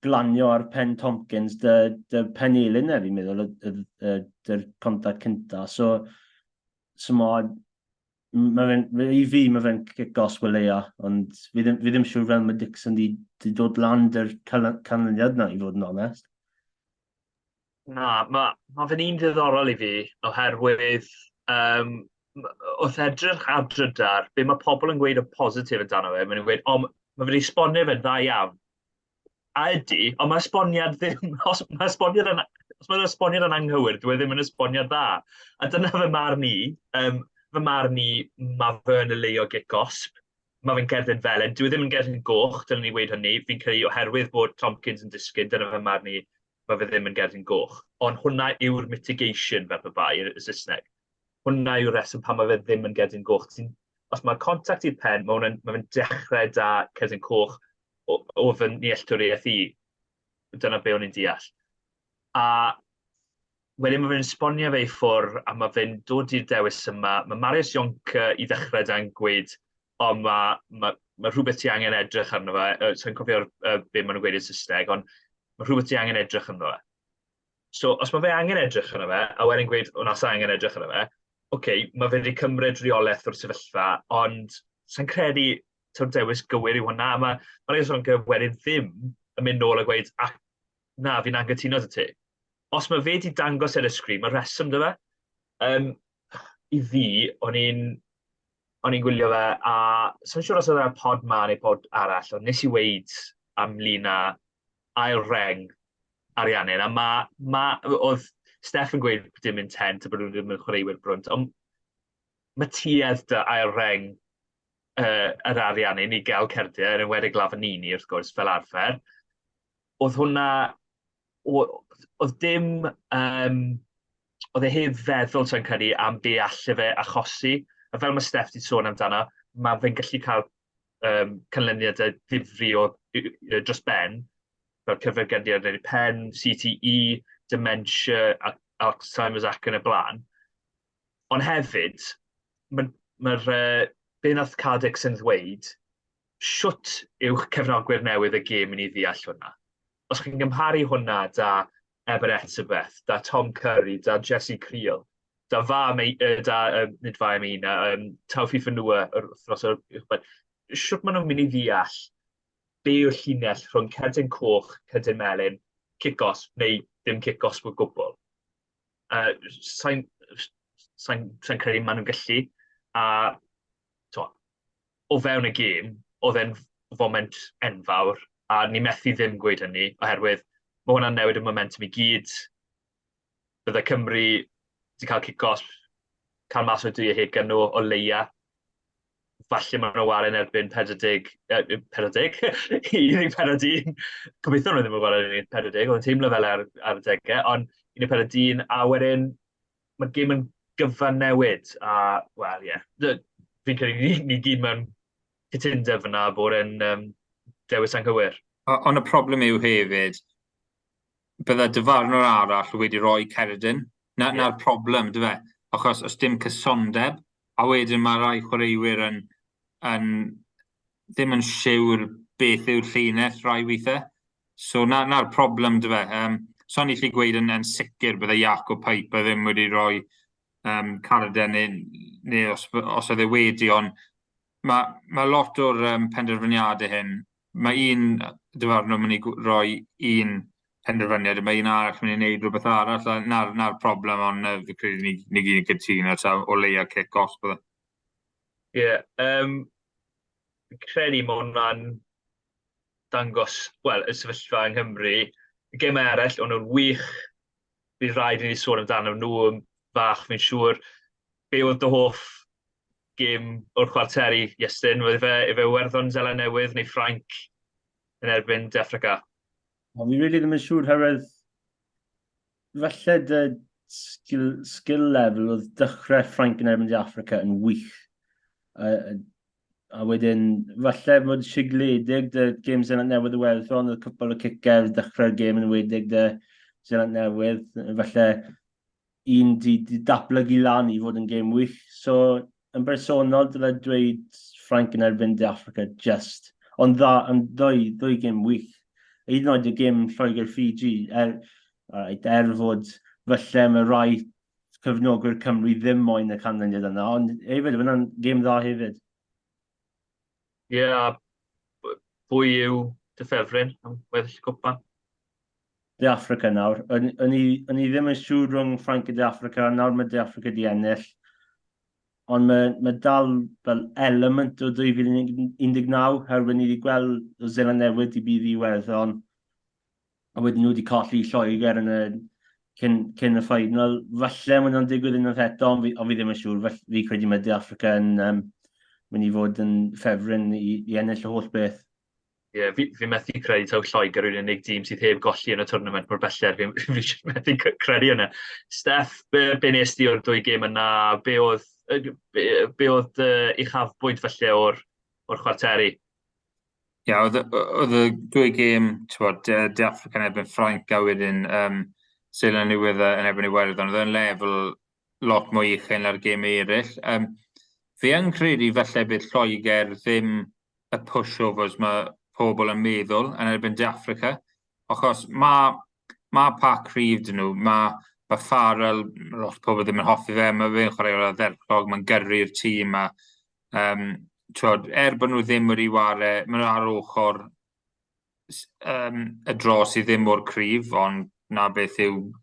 Speaker 4: glanio ar pen Tompkins dy pen Elin fi'n meddwl, dy'r contact cynta. So i fi mae fe'n kick-off leia, ond fi ddim siŵr fel mae Dixon di dod lan dy'r canlyniad na, i fod yn onest.
Speaker 3: Na, mae fe'n un ddiddorol i fi, oherwydd wrth edrych ar drydar, be mae pobl yn gweud y positif amdano fe, maen nhw'n gweud, mae fe'n esbonio fe'n dda iawn. A ydy, ond mae esboniad ddim, os mae'r esboniad yn anghywir, dwi ddim yn esboniad dda. A dyna fy marn i, mae fe'n y leo gigosp, mae fe'n cerdded fel dwi ddim yn cerdded goch, dyna ni weid hynny, fi'n credu oherwydd bod Tompkins yn disgyn, dyna fy marn i, mae fe ddim yn cerdded goch. Ond hwnna yw'r mitigation fel y bai, y Saesneg. Hwnna yw'r reswm pan mae fe ddim yn cerdded goch. Os mae'r contact i'r pen, mae fe'n dechrau da cerdded coch, o fy nealltwriaeth i, dyna be o'n i'n deall. A wedyn mae fe'n esbonio fe i ffwr, a mae fe'n dod i'r dewis yma. Mae Marius Ionca i ddechrau da'n gweud, ond mae rhywbeth ti angen edrych arno fe. So'n cofio be maen nhw'n gweud yn Saesneg, ond mae rhywbeth ti angen edrych arno fe. So, os mae fe angen edrych arno fe, a wedyn gweud, o nas angen edrych arno fe, mae fe wedi cymryd reolaeth o'r sefyllfa, ond sa'n credu taw'r dewis gywir i hwnna. Mae'r eithaf yn wedyn ddim yn mynd nôl a gweud, na, fi'n anghytuno dy ti. Os mae fe di dangos ar y sgrin, mae'r reswm dy fe. I fi, o'n i'n gwylio fe, a sa'n siŵr os oedd e'r pod ma neu pod arall, ond nes i weid am Lina ail reng Ariannin, a oedd Steff yn gweud dim intent a bod nhw ddim yn chwaraewyr brwnt, ond mae tuedd dy ail reng yr Ariannin i gael cerdiau yn enwedig Lafanini, wrth gwrs, fel arfer. Oedd hwnna, oedd dim, oedd e heb feddwl sa'n credu am be allai fe achosi. A fel mae Steff di sôn amdano, mae fe'n gallu cael canlyniad ddifri o dros ben, fel cyfergyndiad yn y pen, CTE, dementia, Alzheimer's ac yn y blaen. Ond hefyd, mae'r be nath Cadix yn ddweud, siwt yw cefnogwyr newydd y gêm yn ei ddeall hwnna. Os chi'n gymharu hwnna da Eberetebeth, da Tom Curry, da Jesse Creel, da nid fa Amina, Tawfi Fanua, siwt maen nhw'n mynd i ddeall be yw'r llinell rhwng cerdyn coch, cerdyn melyn, kick-off neu ddim kick-off o gwbl. Sa'n credu maen nhw'n gallu, a o fewn y gêm, oedd e'n foment enfawr, a ni methu ddim gweud hynny, oherwydd mae hwnna'n newid y momentum i gyd. Bydde Cymru wedi cael kick-off, cael mas o 2 o leia. falle maen nhw waren erbyn 40, 40, 1-41, gobeithio nhw ddim yn waren 1-40, oedd yn teimlo fel ar y degau, ond 1-41, a wedyn mae'r gêm yn gyfan newid, a, wel, ie, fi'n credu ni gyd mewn cytundeb yna bod yn dewis anghywir.
Speaker 5: Ond y problem yw hefyd, bydde dyfarnwr arall wedi rhoi Ceridin. Na'r problem, dy fe? Achos os dim cysondeb, a wedyn mae rai chwaraewyr ddim yn siwr beth yw'r llinell rai weithiau. So na'r problem, dy fe. So ni'n lli gweud yn sicr bydde Jacob Piper ddim wedi rhoi Ceridin neu os oedd e wedi, ond mae lot o'r penderfyniadau hyn. Mae un dyfarnwr yn mynd i roi un penderfyniad, mae un arall yn mynd i wneud rhywbeth arall, a na'r problem, ond fi credu ni gyd yn cytuno o leia kick-off bydde.
Speaker 3: Ie, fi'n credu mae hwnna'n dangos, wel, y sefyllfa yng Nghymru. Y gêm eraill, ond nhw'n wych, bydd rhaid i ni sôn amdano nhw yn fach, fi'n siŵr. Be oedd dy hoff gêm o'r chwarteri, Iestyn? Oedd efe Werddon Zela Newydd neu Ffrainc yn erbyn De Affrica?
Speaker 4: Fi really ddim yn siŵr herwydd falle dy skill level oedd dechrau Ffrainc yn erbyn De Affrica yn wych. A wedyn, falle bod sigledig dy gêm Zealand Newydd y Werddon, oedd cwpl o cicau dechrau'r gêm yn wedig dy Zealand Newydd. Falle un di datblygu lan i fod yn gêm wych. So, yn bersonol, dylai dweud Ffrainc yn erbyn De Affrica just. Ond ddwy gêm wych. Hyd yn oed y gêm Lloegr Fiji, fod falle mae rai cyfnogwyr Cymru ddim moyn y canlyniad yna, ond hefyd, fyna'n gêm dda hefyd.
Speaker 3: Ie, pwy yw dy ffefryn am weddill cwpan?
Speaker 4: De Affrica nawr. O'n i ddim yn siŵr rhwng Ffrainc a De Affrica, nawr mae De Affrica di ennill. Ond mae dal fel element o 2019, herwydd ni wedi gweld o Zealand Newydd i bydd i Werddon. A wedyn nhw wedi colli Lloegr cyn y final. Falle mae nhw'n digwydd unwaith eto, ond fi ddim yn siŵr. Fi credu mae De Affrica yn mynd i fod yn ffefryn i ennill y holl beth.
Speaker 3: Ie, fi methu credu taw Lloegr yw'r unig dîm sydd heb golli yn y tournament mor belled. Fi methu credu hynny. Steff, be nes di o'r dwy gêm yna? Be oedd uchafbwynt falle o'r chwarteri?
Speaker 5: Ie, oedd y dwy gêm, De Affrica yn erbyn Ffrainc a wedyn Zealand Newydd yn erbyn Iwerddon, oedd yn lefel lot mwy uchel na'r gêm eraill. Fi yn credu falle bydd Lloegr ddim y pushovers mae pobl yn meddwl yn erbyn De Affrica, achos mae pac rhif dyn nhw, mae Farrell, lot o pobl ddim yn hoffi fe, mae fe'n chwarae o'r dderclog, mae'n gyrru'r tîm, bod nhw ddim wedi ware, maen nhw ar ochr y dros i ddim o'r cryf, ond na beth yw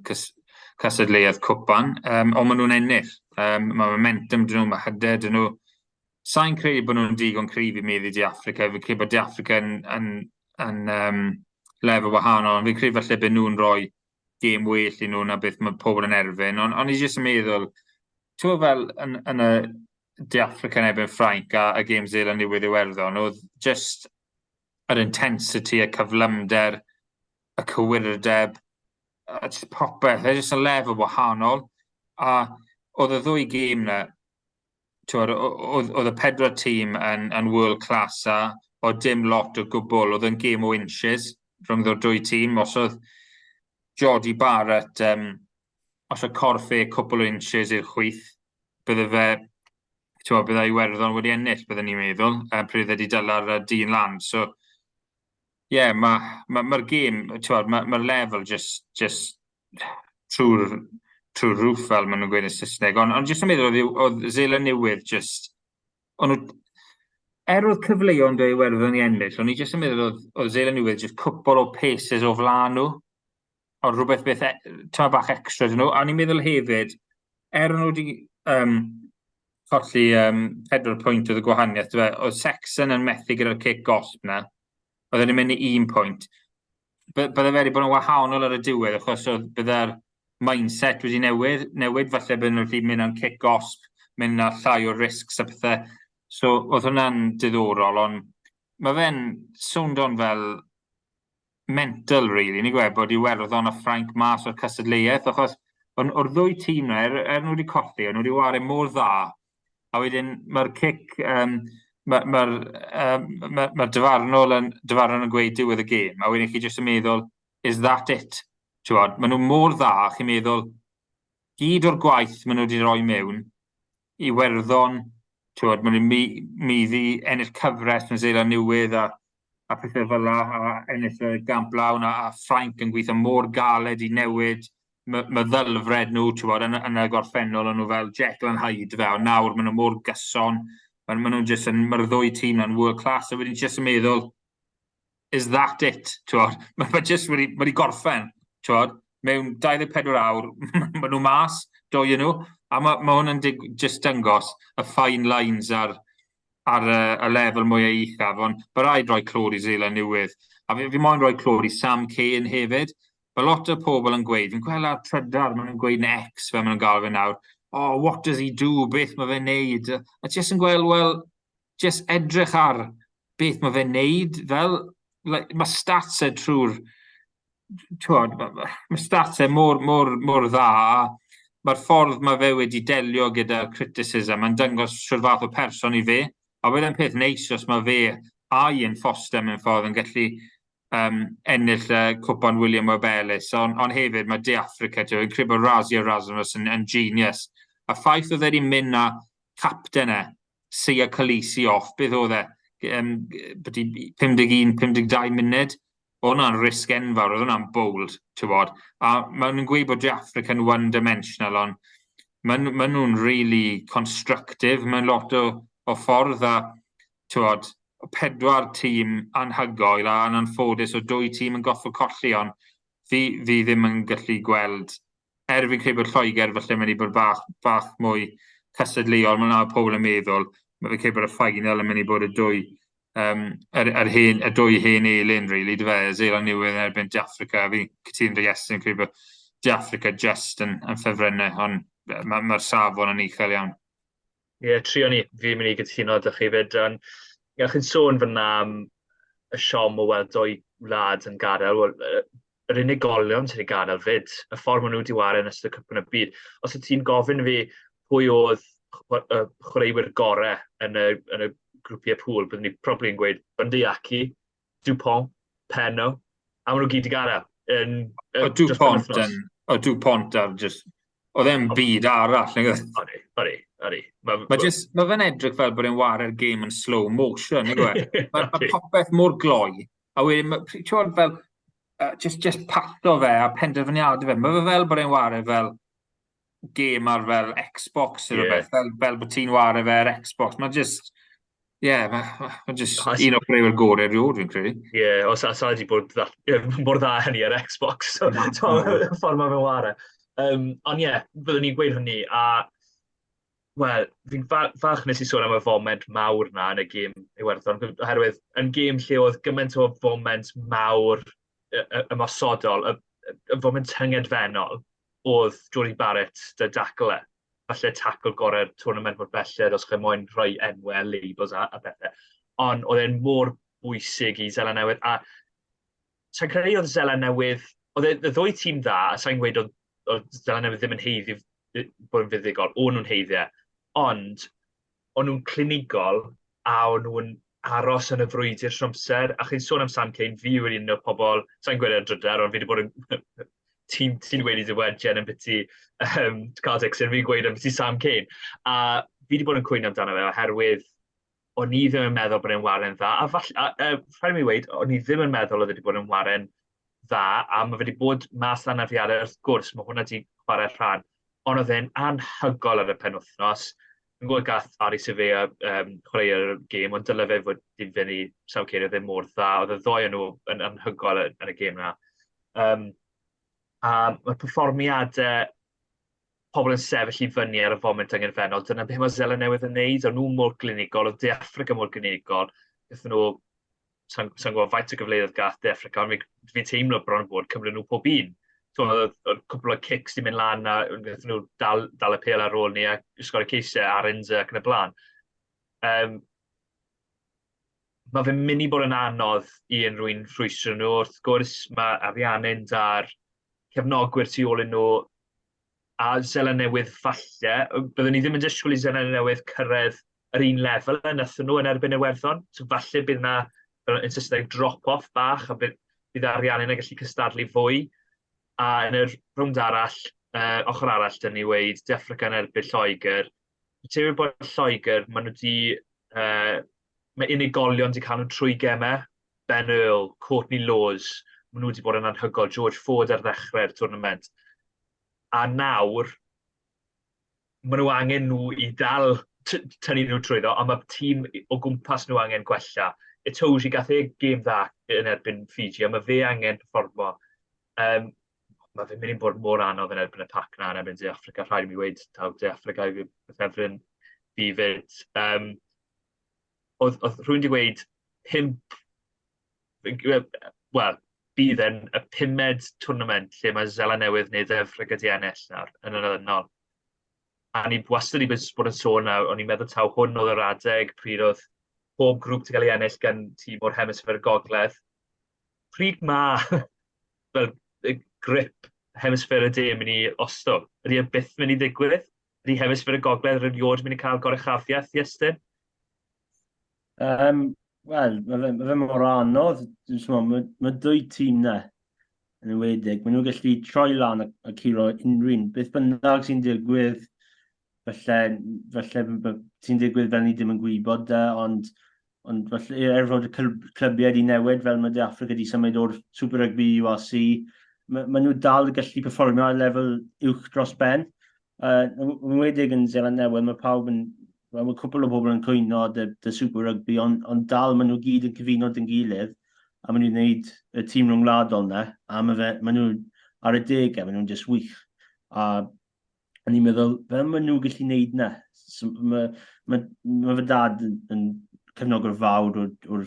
Speaker 5: cysadleuaeth cwpan, ond maen nhw'n ennill. Mae momentum dyn nhw, mae hyder dyn nhw. Sa'n credu bod nhw'n digon cryf i meddu De Affrica, fi'n credu bod De Affrica yn lefel wahanol, ond fi'n credu falle bod nhw'n rhoi gêm well i nhw na beth mae pobl yn erbyn, ond i jyst yn meddwl, ti'n fel yn y De Affrica yn erbyn Ffrainc a gêm Zealand Newydd Iwerddon, oedd just yr intensity, y cyflymder, y cywirdeb, just popeth, just y lefel wahanol, a oedd y ddwy gêm na, oedd y 4 tîm yn world class a oedd dim lot o gwbl, oedd yn gêm o inches rhwng ddod dwy tîm, os oedd Jody Barrett, os oedd corff e cwbl o inches i'r chwith, bydde Iwerddon wedi ennill, bydde ni'n meddwl, pryd wedi dyla'r dyn lan. So, ie, mae'r gêm, mae'r lefel just trwy'r roof fel maen nhw'n gweud yn Saesneg. Ond jyst yn meddwl, oedd Zealand Newydd oedd cyfleuon dweud Iwerddon i ennill, ond i jyst yn meddwl oedd Zealand Newydd just cwbl o paces o flan nhw, o rhywbeth bach extra dyn nhw. A ni'n meddwl hefyd, nhw wedi colli 4 pwynt oedd y gwahaniaeth, oedd Sexton yn methu gyda'r kick-gosp na, oedd yn mynd i 1 pwynt. Bydde fe wedi bod yn wahanol ar y diwedd, achos oedd bydde'r mindset wedi newid falle bydd nhw'n mynd am kick-gosp, mynd â llai o risks a pethau. So, oedd hwnna'n diddorol, ond mae fe'n swndo'n fel mental, really, ni gwe, bod Iwerddon a Ffrainc mas o'r cystadleuaeth, achos o'r ddwy tîm na, nhw wedi colli, nhw wedi wario mor dda, a wedyn mae'r cic, mae'r dyfarnol yn gweud diwedd y gêm, a wedyn chi jyst yn meddwl, is that it? Maen nhw mor dda, chi'n meddwl, gyd o'r gwaith maen nhw wedi rhoi mewn, Iwerddon, maen nhw'n meiddi ennill cyfres mewn Seland Newydd a pethau fel la, a ennill y gamp lawn, a Ffrainc yn gweithio mor galed i newid mae ddylfred nhw, yn y gorffennol nhw fel Gatland Hyde fe, a nawr maen nhw mor gyson, maen nhw'n jyst yn, mae'r ddwy tîm na'n world class, a wedyn jyst yn meddwl, is that it? Mae jyst wedi gorffen, mewn 24 awr, maen nhw mas, doi nhw, a mae hwnna'n jyst dyngos y fine lines ar y lefel mwy uchaf, ond mae rhaid rhoi clod i Seland Newydd. A fi moyn rhoi clod i Sam Cain hefyd. Mae lot o pobl yn gweud, fi'n gweld ar trydar, maen nhw'n gweud yn X fe maen nhw'n gael fe nawr. Oh, what does he do? Beth mae fe'n neud? A jyst yn gweld, wel, jyst edrych ar beth mae fe'n neud. Fel, mae stats e trwy'r, mae stats e mor dda. Mae'r ffordd mae fe wedi delio gyda'r criticism, mae'n dangos sy'r fath o person i fe. A wedyn peth neis os mae fe a Ian Foster mewn ffordd yn gallu ennill cwpan William Wabelis, ond hefyd mae De Africa, yn credu bod Razia Erasmus yn genius. A ffaith oedd wedi mynd na capten e, Sia Khaleesi off, beth oedd e? 51-52 munud. Oedd hwnna'n risg enfawr, oedd hwnna'n bold, A maen nhw'n gweud bod De Africa yn one-dimensional, ond maen nhw'n really constructive, mae'n lot o ffordd a, o 4 tîm anhygoel a yn anffodus o 2 tîm yn goffo colli, ond fi ddim yn gallu gweld, fi'n credu bod Lloegr falle mynd i bod bach mwy cystadleuol, mae'n pobl yn meddwl, fi'n credu bod y final yn mynd i bod y 2 hen elyn, really, dy fe, Seland Newydd yn erbyn De Africa, fi'n cytuno Iestyn, credu bod De Africa just yn ffefrynnau, ond mae'r safon yn uchel iawn.
Speaker 3: Trio ni, fi'n mynd i gytuno â chi fyd. Chi'n sôn fyna am y siom o weld 2 wlad yn gadael. Yr unigolion sydd wedi gadael fyd, y ffordd maen nhw wedi wario yn ystod cwpan y byd. Os y ti'n gofyn fi pwy oedd y chwaraewyr gorau yn y grwpiau pŵl, byddwn ni probably yn gweud Bundyaki, Dupont, Penno, a maen nhw gyd i gadael.
Speaker 5: O Dupont ar just... Oedd e'n byd arall.
Speaker 3: Odi.
Speaker 5: Mae fe'n edrych fel bod e'n wario'r game yn slow motion. Mae popeth mor gloi. A wedyn, fel, just pato fe a penderfyniadau fe. Mae fe fel bod e'n wario fel game ar fel Xbox. Fel bod ti'n wario fe ar Xbox. Mae just... mae just un o breu'r gorau rhywod fi'n credu.
Speaker 3: Os wedi bod mor dda hynny ar Xbox. Ffordd mae fe'n wario. Ond byddwn ni'n gweud hynny, a wel, fi'n fach nes i sôn am y foment mawr na yn y gêm Iwerddon, oherwydd yn gêm lle oedd gymaint o foment mawr ymosodol, y foment tyngedfennol, oedd Jody Barrett dy dacle, falle tacl gorau'r tournament mor belled os chi'n moyn rhoi enwau, labels a bethau. Ond oedd e'n mor bwysig i Seland Newydd, a sa'n credu oedd Seland Newydd, oedd y ddwy tîm dda, a sa'n gweud oedd Seland Newydd ddim yn heiddi bod yn fuddigol, o'n nhw'n heiddiau, ond o'n nhw'n clinigol a o'n nhw'n aros yn y frwydr trwy amser, a chi'n sôn am Sam Cain, fi wedi un o pobl, sa'n gweud ar drydar, ond fi wedi bod yn ti'n wedi dywediad yn byti Carl Dixon, fi'n gweud yn byti Sam Cain, a fi wedi bod yn cwyno amdano fe, oherwydd o'n i ddim yn meddwl bod e'n waren dda, a rhaid mi weid, o'n i ddim yn meddwl oedd wedi bod yn waren dda, a mae wedi bod mas lan afiadau, wrth gwrs, mae hwnna wedi chwarae rhan, ond oedd e'n anhygol ar y penwthnos. Yn gwybod gath Ari Sefea chwarae'r gêm, ond dyle fe fod dim fyny Sam Cain oedd e'n mor dda, oedd y ddoi nhw yn anhygol yn y gêm na. A mae'r perfformiadau pobl yn sefyll i fyny ar y foment angenfennol, dyna beth mae Seland Newydd yn neud, o'n nhw mor glinigol, oedd De Africa mor glinigol, gyda nhw sa'n gwybod faint o gyfleoedd gath De Africa, ond fi'n teimlo bron bod Cymru nhw pob un. Oedd cwpl o cics di mynd lan a gyda nhw dal y pel ar ôl ni a ysgol y ceisiau, Arins ac yn y blaen. Mae fe'n mynd i bod yn anodd i unrhyw'n rhwystro nhw. Wrth gwrs, mae ariannau'n da'r cefnogwyr tu ôl yn nhw a Zeland Newydd falle. Byddwn ni ddim yn disgwyl i Zeland Newydd cyrraedd yr un lefel yn ythyn nhw yn erbyn Iwerddon. So falle bydd yna, yn Saesneg, drop-off bach a bydd ariannau'n gallu cystadlu fwy. A yn y rhwng arall, ochr arall, dyn ni weid, De Affrica yn erbyn Lloegr. Ti'n bod Lloegr, maen nhw wedi... mae unigolion wedi cael nhw trwy gemau. Ben Earl, Courtney Laws, maen nhw wedi bod yn anhygoel. George Ford ar ddechrau'r tournament. A nawr, maen nhw angen nhw i dal tynnu nhw trwyddo, ond mae tîm o gwmpas nhw angen gwella. Itoji gath ei gêm dda yn erbyn Fiji, a mae fe angen performo. Mae fe'n mynd i bod mor anodd yn erbyn y pac na yn erbyn De Affrica. Rhaid i mi weid taw De Affrica i fydd fi fyd. Oedd rhywun wedi gweud wel, bydd yn y 5ed twrnament lle mae Zeland Newydd neu De Affrica wedi ennill nawr yn yr ynol. A ni wastad i bod yn sôn nawr, o'n i'n meddwl taw hwn oedd yr adeg pryd oedd pob grŵp wedi cael ei ennill gan tîm o'r hemisffer gogledd. Pryd mae fel grip hemisffer y de yn mynd i ostwng? Ydy e byth mynd i ddigwydd? Ydy hemisffer y gogledd ryddiod mynd i cael gorechafiaeth, Iestyn?
Speaker 4: Wel, mae fe mor anodd. Mae dwy tîm na yn ywedig. Mae nhw'n gallu troi lan a curo unrhyw. Beth bynnag sy'n digwydd, falle sy'n digwydd fel ni ddim yn gwybod, ond falle fod y clybiau wedi newid fel mae De Affrica wedi symud o'r Super Rugby URC, mae nhw dal yn gallu perfformio ar lefel uwch dros ben. Yn wedig yn Zeland Newydd, mae cwpl o bobl yn cwyno dy Super Rugby, ond dal mae nhw gyd yn cyfuno dyn gilydd, a maen nhw'n gwneud y tîm rhwngwladol na, a maen nhw ar y degau, maen nhw'n jyst wych. A ni'n meddwl, fel maen nhw gallu gwneud na. Mae fy dad yn cefnogwr fawr o'r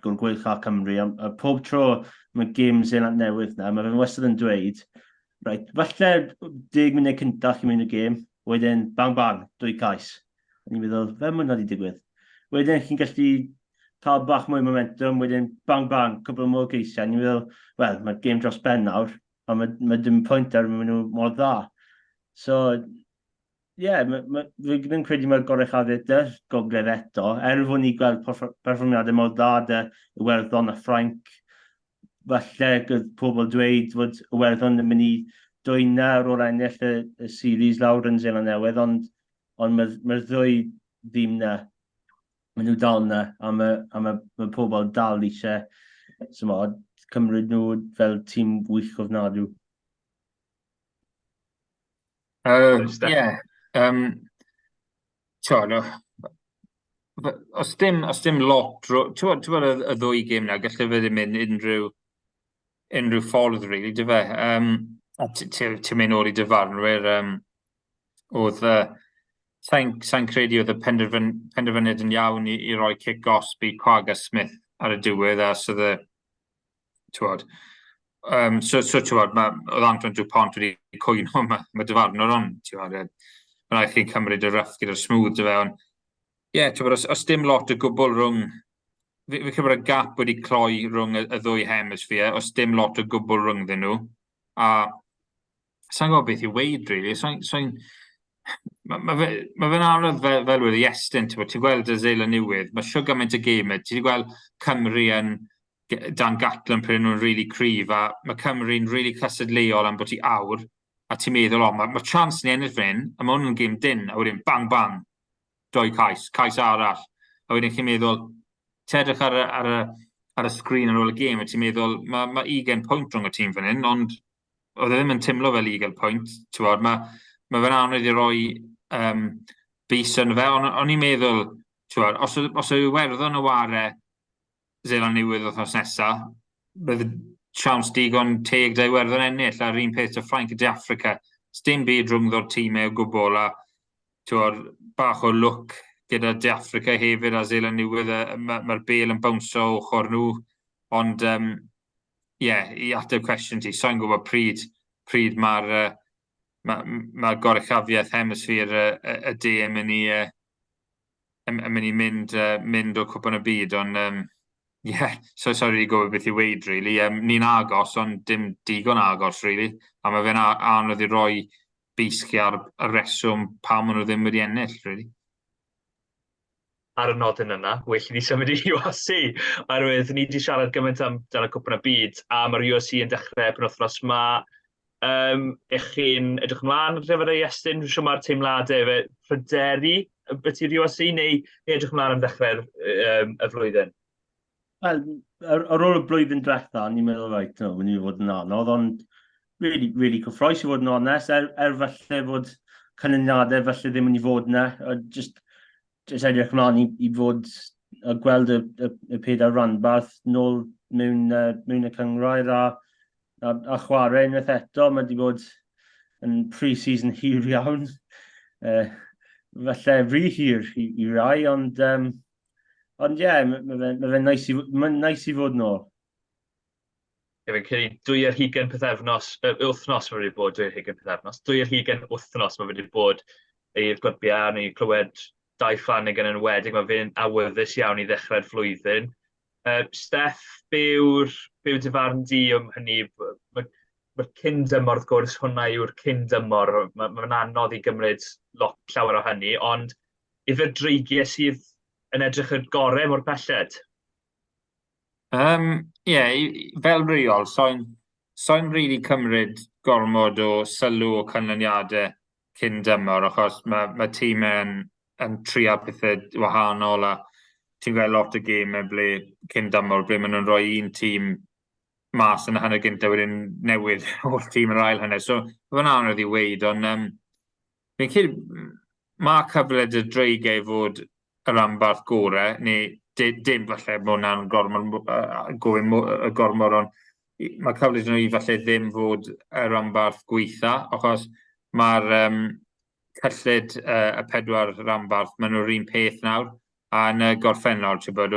Speaker 4: Gylch a Cymru, a pob tro mae gêm Zeland Newydd na, mae fe'n wastad yn dweud, falle 10 munud cyntaf i mewn y gêm, wedyn bang bang, 2 cais. A ni'n meddwl, fel mae hwnna wedi digwydd. Wedyn chi'n gallu cael bach mwy momentum, wedyn bang bang, cwbl mwy ceisiau. Ni'n meddwl, wel, mae'r gêm dros ben nawr, a mae dim pwynt ar nhw mor dda. So, fi ddim credu mae'r gorechafiaeth dy'r gogledd eto, fod ni gweld perfformiadau mor dda dy Iwerddon a Ffrainc. Falle gyda pobl dweud fod Iwerddon yn mynd i dwyna ar ôl ennill y series lawr yn Zeland Newydd, ond mae'r ddwy ddim na, maen nhw dal na, a mae pobl dal eisiau cymryd nhw fel tîm wych ofnadw.
Speaker 5: Os dim lot, ti'n bod y ddwy gêm na, gallai fe ddim mynd unrhyw ffordd, really, dy fe. Ti'n mynd ôl i dyfarnwyr, oedd sa'n credu oedd y penderfyniad yn iawn i roi kick-off i Quagga Smith ar y diwedd, a sydd oedd Anton Dupont wedi cwyno mae dyfarnwr ond, mae'n rhaid chi'n cymryd y rough gyda'r smooth dy fe, ond os dim lot o gwbl rhwng, fi credu bod y gap wedi cloi rhwng y ddwy hemisffer, os dim lot o gwbl rhwng ddyn nhw, a sa'n gwybod beth i weid, really, mae fe'n anodd fel wedi Iestyn, ti'n gweld y Zeland Newydd, mae siwr gymaint y gemau, ti'n gweld Cymru dan Gatland pryd nhw'n really cryf, a mae Cymru'n really cysadleuol am bod ti awr, a ti'n meddwl, mae chance ni ennill fan hyn, a mae hwn yn gêm dyn, a wedyn bang bang, 2 cais arall, a wedyn chi'n meddwl, ti'n edrych ar y sgrin ar ôl y gêm, a ti'n meddwl, mae 20 pwynt rhwng y tîm fan hyn, ond oedd e ddim yn teimlo fel 20 pwynt, mae fe'n anodd i roi bus yn fe, ond o'n i'n meddwl, os yw Iwerddon y ware Zeland Newydd wythnos nesaf, bydd siawns digon teg da Iwerddon ennill, a'r un peth o Ffrainc a De Affrica. Dim byd rhwngddo'r tîmau o gwbl, a bach o look gyda De Affrica hefyd a Zeland Newydd, mae'r bel yn bownsio o ochr nhw, ond i ateb cwestiwn ti, sa'n gwybod pryd mae'r gorechafiaeth hemisffer y de yn mynd i yn mynd i mynd o cwpan y byd, ond so sorry i gofio beth i weid, really. Ni'n agos, ond dim digon agos, really. A mae fe'n anodd i roi bisgi ar y reswm pa maen nhw ddim wedi ennill, really.
Speaker 3: Ar y nodyn yna, well i ni symud i USC, oherwydd ni wedi siarad gymaint am dan y cwpan y byd, a mae'r USC yn dechrau penwythnos yma. Eich chi'n edrych ymlaen ar gyfer ei Iestyn, rwy'n siŵr mae'r teimladau fe pryderu beth i'r USC, neu edrych ymlaen am dechrau'r y flwyddyn?
Speaker 4: Wel, ar ôl y blwyddyn diwetha, ni'n meddwl, right, no, mynd i fod yn anodd, ond really cyffroes i fod yn onest, falle fod canlyniadau falle ddim yn i fod yna, just edrych ymlaen i fod a gweld y pedair ranbarth nôl mewn y cyngrair a chwarae unwaith eto. Mae wedi bod yn pre-season hir iawn. Falle rhy hir i rai, ond mae fe'n nais i fod nôl.
Speaker 3: Fe'n credu 2 ar 20 pythefnos, wythnos mae wedi bod 2 ar 20 pythefnos, 2 ar 20 wythnos mae wedi bod i'r glybiau neu clywed 2 Flanagan yn wedig, mae fe'n awyddus iawn i ddechrau'r flwyddyn. Steff, byw'r difarn di am hynny, mae'r cyn-dymor, wrth gwrs, hwnna yw'r cyn-dymor, mae'n anodd i gymryd llawer o hynny, ond ife dreigiau sydd yn edrych y gorau mor belled?
Speaker 5: Fel reol, so'n rili cymryd gormod o sylw o canlyniadau cyn-dymor, achos mae tîm yn trio pethau wahanol, a ti'n gweld lot o gemau cyn-dymor, ble maen nhw'n rhoi un tîm mas yn y hanner gyntaf wedyn newydd o'r tîm yr ail hanner. So, fe'n anodd i weid, ond fi'n credu mae cyfle dy dreigiau fod y ranbarth gorau, neu dim falle bod hwnna'n gormod, ond mae cyfle dyn nhw i falle ddim fod y ranbarth gweitha, achos mae'r cyllid y 4 ranbarth, maen nhw'r un peth nawr, a yn y gorffennol, ti'n bod,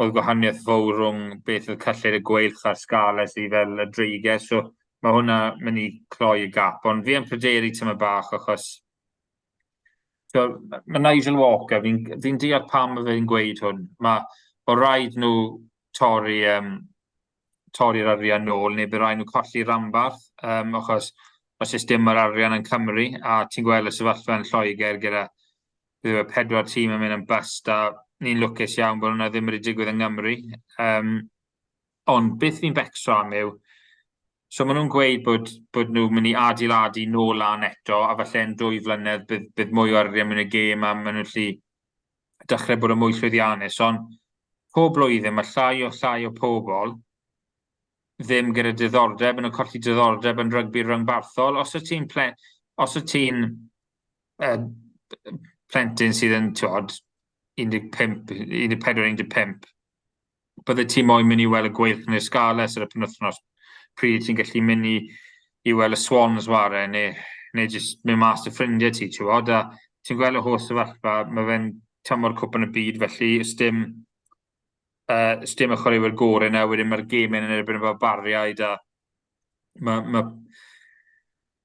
Speaker 5: oedd gwahaniaeth fawr rhwng beth oedd cyllid y gweilch a'r scales i fel y dreigiau, so mae hwnna mynd i cloi y gap, ond fi yn pryderu tyma bach, achos mae Nigel Walker, fi'n deall pam mae fe'n gweud hwn, o rhaid nhw torri'r arian nôl, neu bydd rhaid nhw colli ranbarth, achos os ys dim yr arian yn Cymru, a ti'n gweld y sefyllfa yn Lloegr gyda 4 tîm yn mynd yn bust, a ni'n lwcus iawn bod hwnna ddim wedi digwydd yng Nghymru. Ond beth fi'n becso am yw, so maen nhw'n gweud bod nhw'n mynd i adeiladu nôl lan eto, a falle yn 2 flynedd bydd mwy o arian mewn y gêm, a maen nhw'n lli dechrau bod yn mwy llwyddiannus. Ond pob blwyddyn mae llai o pobl ddim gyda diddordeb, yn y colli diddordeb yn rygbi rhyngbarthol. Os y ti'n plentyn sydd yn 14-15, bydde ti moyn mynd i weld y gweilch neu'r scales ar y penwythnos, pryd ti'n gallu mynd i weld y Swans ware, neu jyst mynd mas y ffrindiau ti, a ti'n gweld y holl sefyllfa, mae fe'n tymor cwpan y byd, felly ysdim y chwaraewyr gorau na, wedyn mae'r gemau yn erbyn efo bariaid, a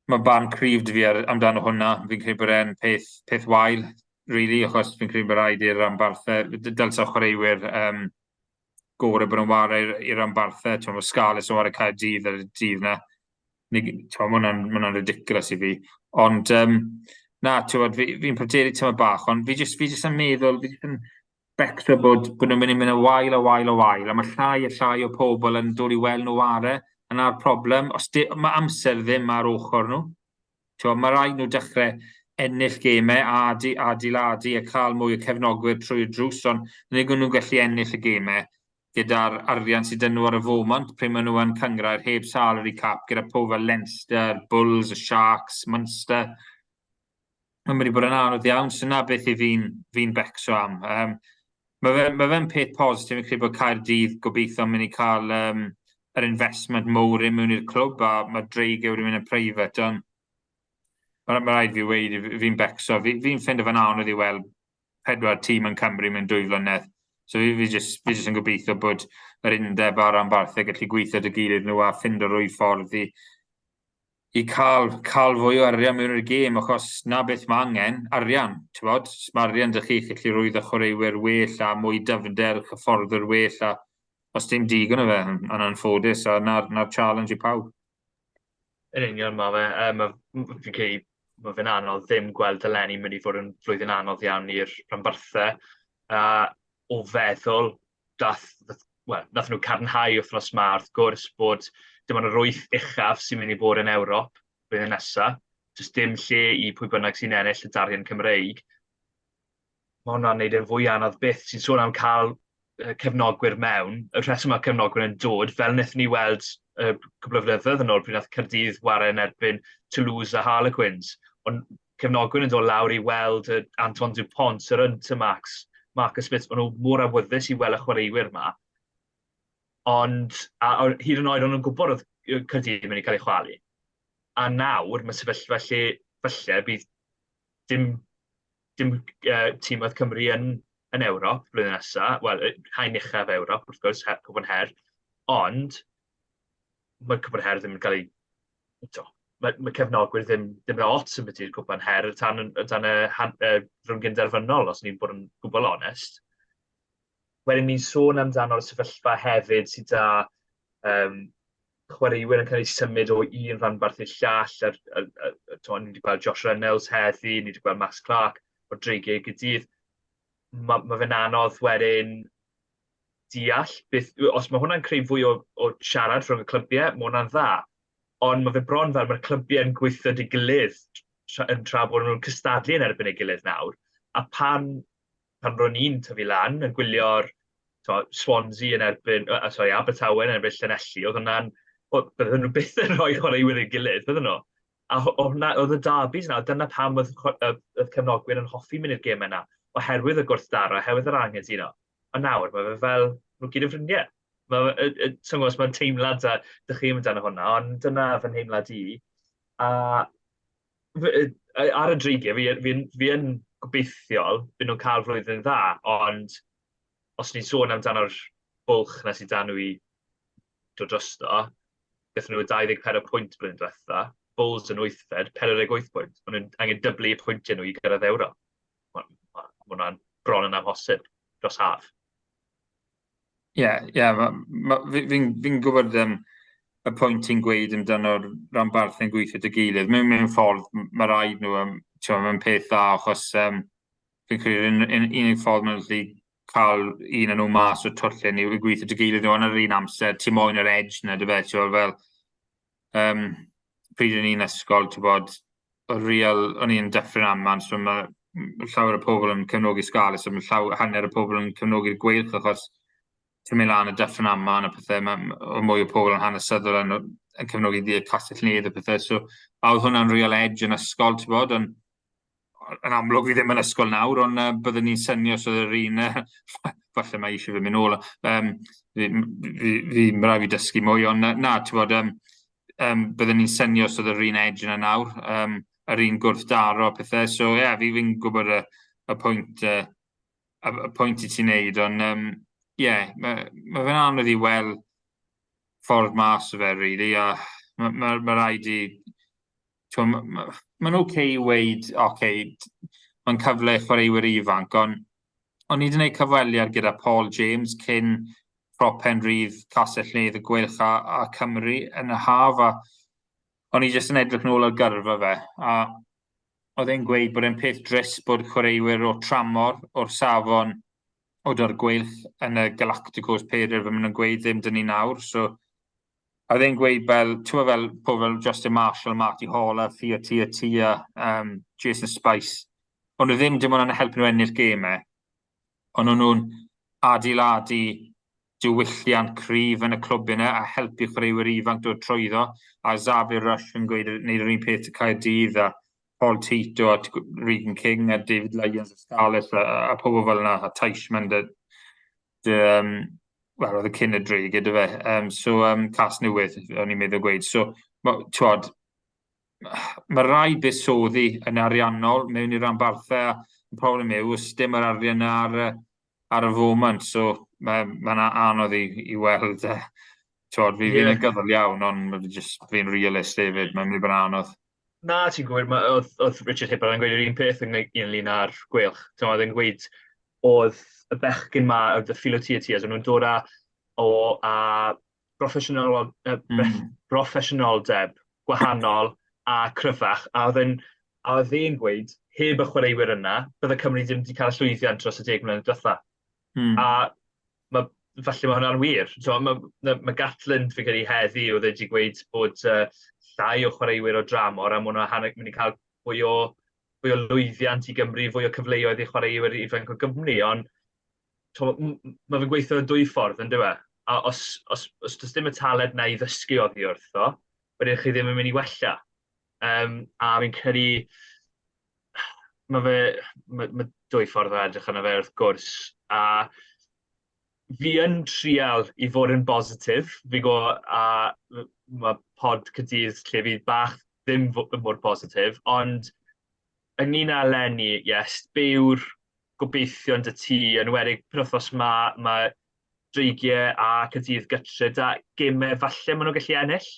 Speaker 5: mae ban cryf dy fi amdano hwnna. Fi'n credu bod e'n peth wael, really, achos fi'n credu bod rhaid i'r ranbarthau, dylsa chwaraewyr gorau bod yn ware i'r ranbarthau, mae Scales yn ware Caerdydd ar y dydd na. Mae hwnna'n ridiculous i fi. Ond, fi'n pryderu tyma bach, ond fi jyst yn meddwl, fi jyst yn becso bod nhw'n mynd yn wael, a mae llai o pobl yn dod i weld nhw ware, yna'r problem. Mae amser ddim ar ochr nhw. Mae rhaid nhw dechrau ennill gemau a adeiladu a cael mwy o cefnogwyr trwy'r drws, ond nid nhw'n gallu ennill y gemau gyda'r arian sydd yn nhw ar y fomant, pryd maen nhw yn cyngrair heb salary cap, gyda pob fel Leinster, Bulls, Sharks, Munster. Mae'n mynd i bod yn anodd iawn, so na beth i fi'n becso am. Mae fe'n peth positif, fi'n credu bod Caerdydd gobeithio mynd i cael yr investment mowr mewn i'r clwb, a mae dreigiau wedi mynd yn private, ond mae rhaid fi weid, fi'n becso. Fi'n ffind o'n anodd i weld 4 tîm yn Cymru mewn 2 flynedd. So fi jyst yn gobeithio bod yr undeb a'r ranbarthau gallu gweithio dy gilydd nhw a ffind o'r rwy ffordd i cael fwy o arian mewn i'r gêm, achos na beth mae angen, arian, ti'n bod? Mae arian dych chi gallu rwydd y chwaraewyr well a mwy dyfnder, hyfforddwyr well a os dim digon o fe yn anffodus a na'r challenge i pawb.
Speaker 3: Yn union, fi'n credu mae fe'n anodd ddim gweld eleni mynd i fod yn flwyddyn anodd iawn i'r rhanbarthau. O feddwl, nath nhw cadarnhau wythnos ma, wrth gwrs bod dim ond yr 8 uchaf sy'n mynd i bod yn Ewrop blwyddyn nesaf. Jyst dim lle i pwy bynnag sy'n ennill y darian Cymreig. Mae hwnna'n neud yn fwy anodd byth. Sy'n sôn am cael cefnogwyr mewn. Y rheswm mae cefnogwyr yn dod, fel wnaethon ni weld cwbl o flynyddoedd yn ôl, pryd nath Caerdydd waren erbyn Toulouse a Harlequins. Ond cefnogwyr yn dod lawr i weld Antoine Dupont, Sir Max, Marcus Smith, o'n nhw mor awyddus i weld y chwaraewyr yma. Ond hyd yn oed o'n nhw'n gwybod oedd Caerdydd yn mynd i cael ei chwalu. A nawr, mae sefyllfa lle falle bydd dim tîm oedd Cymru yn Ewrop blwyddyn nesaf, wel, haen uchaf Ewrop, wrth gwrs, Cwpan Her, ond mae Cwpan Her ddim yn cael ei... Mae cefnogwyr ddim yn ots yn beth i'r Cwpan Her tan y rhwng gynderfynol, os ni'n bod yn gwbl onest. Wedyn ni'n sôn amdano'r sefyllfa hefyd sydd â chwaraewyr yn cael ei symud o un rhanbarth i'r llall. Ni wedi gweld Josh Reynolds heddi, ni wedi gweld Max Clark, o'r dreigiau gydydd. Mae fe'n anodd wedyn deall. Os mae hwnna'n creu fwy o siarad rhwng y clybiau, mae hwnna'n dda. Ond mae fe bron fel mae'r clybiau yn gweithio dy gilydd yn tra bod nhw'n cystadlu yn erbyn ei gilydd nawr. A pan ro'n i'n tyfu lan yn gwylio'r Swansea yn erbyn, Abertawe yn erbyn Llanelli, bydden nhw byth yn rhoi chwaraewyr ei gilydd, bydden nhw. A oedd y derbys nawr, dyna pam oedd cefnogwyr yn hoffi mynd i'r gêm yna, oherwydd y gwrthdaro, oherwydd yr angen yno. Ond nawr, mae fe fel, nhw gyd yn ffrindiau. Mae'n teimlad a dych chi amdano hwnna, ond dyna fy nheimlad i. Ar y dreigiau, fi yn gobeithiol bydd nhw'n cael flwyddyn dda, ond os ni'n sôn amdano'r bwlch na sydd dan nhw i dod drosto, gathon nhw 24 pwynt blwyddyn diwetha, Bulls yn 8fed, 48 pwynt. Mae nhw'n angen dyblu y pwyntiau nhw i gyrraedd Ewro. Mae hwnna'n bron yn amhosib dros haf.
Speaker 5: Fi'n gwybod y pwynt ti'n gweud amdano'r rhanbarth yn gweithio dy gilydd. Mewn ffordd, mae rhaid nhw, mae'n peth dda, achos fi'n credu unig ffordd mae'n gallu cael un yn nhw mas o twllin i gweithio dy gilydd nhw yn yr un amser, ti moyn yr edge na, dy fe, fel pryd yn un ysgol, ti'n bod, o'n i'n Dyffryn Aman, so mae llawer o pobl yn cefnogi Scalis, so mae hanner o pobl yn cefnogi'r gweilch, achos ti'n mynd lan y Dyffryn Aman a pethau, mae mwy o pobl yn hanesyddol yn cefnogi ddi'r Castell Nedd a pethau, so a oedd hwnna'n real edge yn ysgol, ti'n bod, yn amlwg fi ddim yn ysgol nawr, ond byddwn ni'n synio os oedd yr un, falle mae eisiau fy mynd nôl, mae'n rhaid fi dysgu mwy, ond na, ti'n bod, byddwn ni'n synio os oedd yr un edge yna nawr, yr un gwrthdaro a pethau, so fi'n gwybod y pwynt i ti'n neud, ond mae fe'n anodd i weld ffordd mas o fe, really, a mae rhaid i... Mae'n i weid, mae'n cyfle chwaraewyr ifanc, ond ni wedi gwneud cyfweliad gyda Paul James cyn Penrhydd, Castell Nedd y Gweilch a Cymru yn y haf, a o'n i jyst yn edrych nôl ar gyrfa fe, a oedd e'n gweud bod e'n peth drist bod chwaraewyr o tramor, o'r safon, o dy'r gweilch yn y Galacticos Peder fe mynd yn gweud ddim dyn ni nawr, so oedd e'n gweud fel pobl Justin Marshall, Marty Hall, Thea, Jason Spice, ond nhw ddim dim ond yn helpu nhw ennill gemau, ond nhw'n adeiladu diwylliant cryf yn y clwb yna a helpu chwaraewyr ifanc dod trwyddo, a Xavier Rush yn gweud wneud yr un peth y Caerdydd, a Paul Tito, a Regan King, a David Lyons, a Scarlett, a pobl fel yna, a Teichmann, oedd y cyn y drig gyda fe. Cas newydd, o'n i'n meddwl gweud. So, mae rhaid buddsoddi yn ariannol mewn i'r rhanbarthau, a y problem yw, oes dim yr arian ar y foment, so mae'n anodd i weld fi'n gyddol iawn, ond fi'n realist hefyd, mae'n mynd i bod yn anodd.
Speaker 3: Na, ti'n gwybod, oedd Richard Hipper yn gweud yr un peth yn ynglyn â'r gwylch. Oedd yn gweud, oedd y bechgyn ma, y philotetias, oedd nhw'n dod o broffesiynoldeb gwahanol a cryfach, a oedd e'n gweud, heb y chwaraewyr yna, bydde Cymru ddim wedi cael y llwyddiant dros y 10 mlynedd diwetha. A falle mae hwnna'n wir. Mae Gatland fi'n credu heddi, oedd wedi gweud bod llai o chwaraewyr o dramor, a mae hwnna'n mynd i cael fwy o lwyddiant i Gymru, fwy o cyfleoedd i chwaraewyr ifanc o Gymru, ond mae fe'n gweithio dwy ffordd, yn dywe. A os does dim y taled na i ddysgu oddi wrtho, wedyn chi ddim yn mynd i wella. A fi'n credu, mae dwy ffordd o edrych yna fe wrth gwrs. A fi yn trial i fod yn bositif. Fi go, a mae pod cydydd lle fi bach ddim mor positif, ond ynglyn â Lenny, yes, byw'r gobeithion dy ti, yn wedig penwthos mae dreigiau a cydydd gytre, da gemau falle maen nhw'n gallu ennill?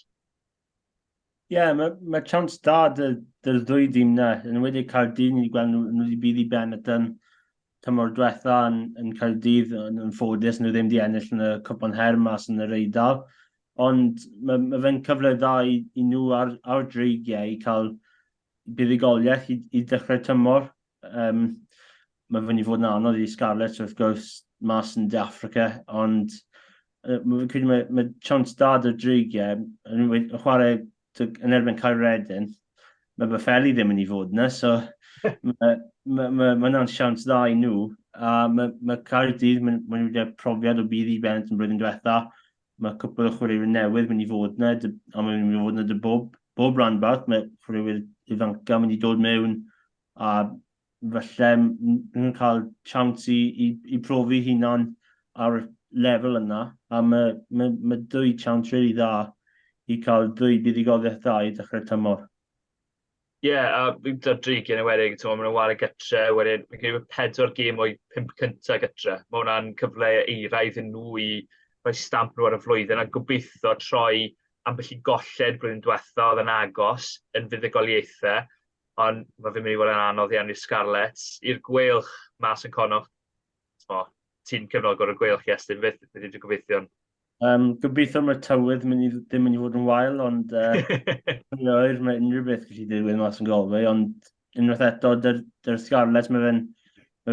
Speaker 4: Ie, mae chance da dy'r ddwy dîm na. Yn wedi Caerdydd, ni wedi gweld nhw wedi bydd i Bennett yn tymor diwetha yn Caerdydd, yn ffodus, nhw ddim wedi ennill yn y cwpan her mas yn yr Eidal. Ond mae fe'n cyfle dda i nhw ar dreigiau i cael buddigoliaeth i dechrau tymor. Mae fe'n i fod yn anodd i Scarlett wrth gwrs mas yn De Africa, ond mae chance da dy'r dreigiau, yn chwarae yn erbyn Caeredin, mae Betheli ddim yn ei fod yna, so mae hwnna'n siawns dda i nhw. A mae Caerdydd, mae nhw wedi profiad o bydd i Bennett yn blwyddyn diwetha. Mae cwpl o chwaraewyr newydd mynd i fod yna, a mae'n mynd i fod yna bob rhanbarth. Mae chwaraewyr ifanca mynd i dod mewn, a falle nhw'n cael siawns i profi hunan ar y lefel yna. A mae dwy siawns rili dda i cael dwy buddigoliaeth dda i dechrau tymor.
Speaker 3: Ie, a dy'r dreigiau yn y wedig, maen nhw'n wario gytre, wedyn, mae'n gwneud 4 gêm o'i 5 cyntaf gytre. Mae hwnna'n cyfle eiraidd yn nhw i rhoi stamp nhw ar y flwyddyn, a gobeithio troi ambell i golled blwyddyn diwetha oedd yn agos yn fuddigoliaethau, ond mae fi'n mynd i fod yn anodd iawn i'r Scarlett. I'r gwelch mas yn Connacht, ti'n cefnogwr y gwelch, Iestyn, beth ydy'r gobeithion?
Speaker 4: Gobeithio mae'r tywydd ddim yn mynd i fod yn wael, ond mae unrhyw beth gallu digwydd mas yn golfau, ond unwaith eto, dy'r Scarlett, mae fe'n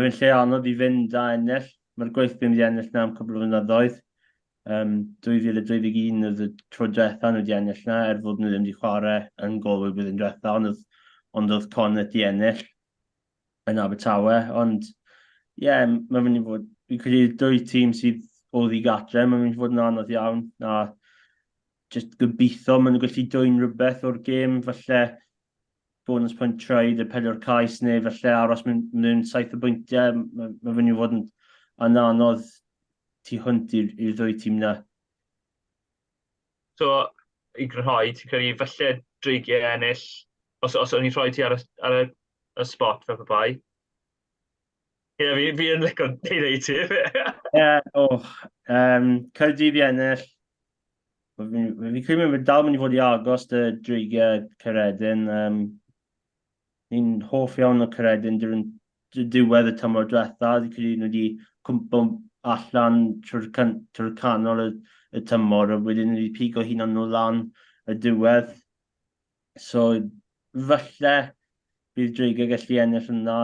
Speaker 4: lle anodd i fynd a ennill. Mae'r gweithio wedi ennill na am cwbl o flynyddoedd. 2021 oedd y tro diwetha nhw wedi ennill na, fod nhw ddim wedi chwarae yn golfau blwyddyn diwetha, ond oedd Connacht i ennill yn Abertawe, ond mae'n mynd i fod, fi'n credu dwy tîm sydd oedd i gatre, mae'n mynd i fod yn anodd iawn, a just gobeithio maen nhw'n gallu dwy'n rhywbeth o'r gêm, falle bonus pwynt troed, y 4 cais, neu falle aros mewn 7 o bwyntiau, mae'n mynd i fod yn anodd tu hwnt i'r ddwy tîm na.
Speaker 3: So, i grynhoi, ti'n credu falle dreigiau ennill, os o'n i'n rhoi ti ar y spot fel pe bai? Ie, fi yn licio neud ti.
Speaker 4: Caerdydd i ennill. Fi'n credu mae'n dal mynd i fod i agos dy dreigiau Caeredin. Ni'n hoff iawn o Caeredin diwedd y tymor diwetha. Fi'n credu nhw wedi cwmpo allan trwy'r canol y tymor, a wedyn nhw wedi pigo hunan nhw lan y diwedd. So, falle bydd dreigiau gallu ennill yna.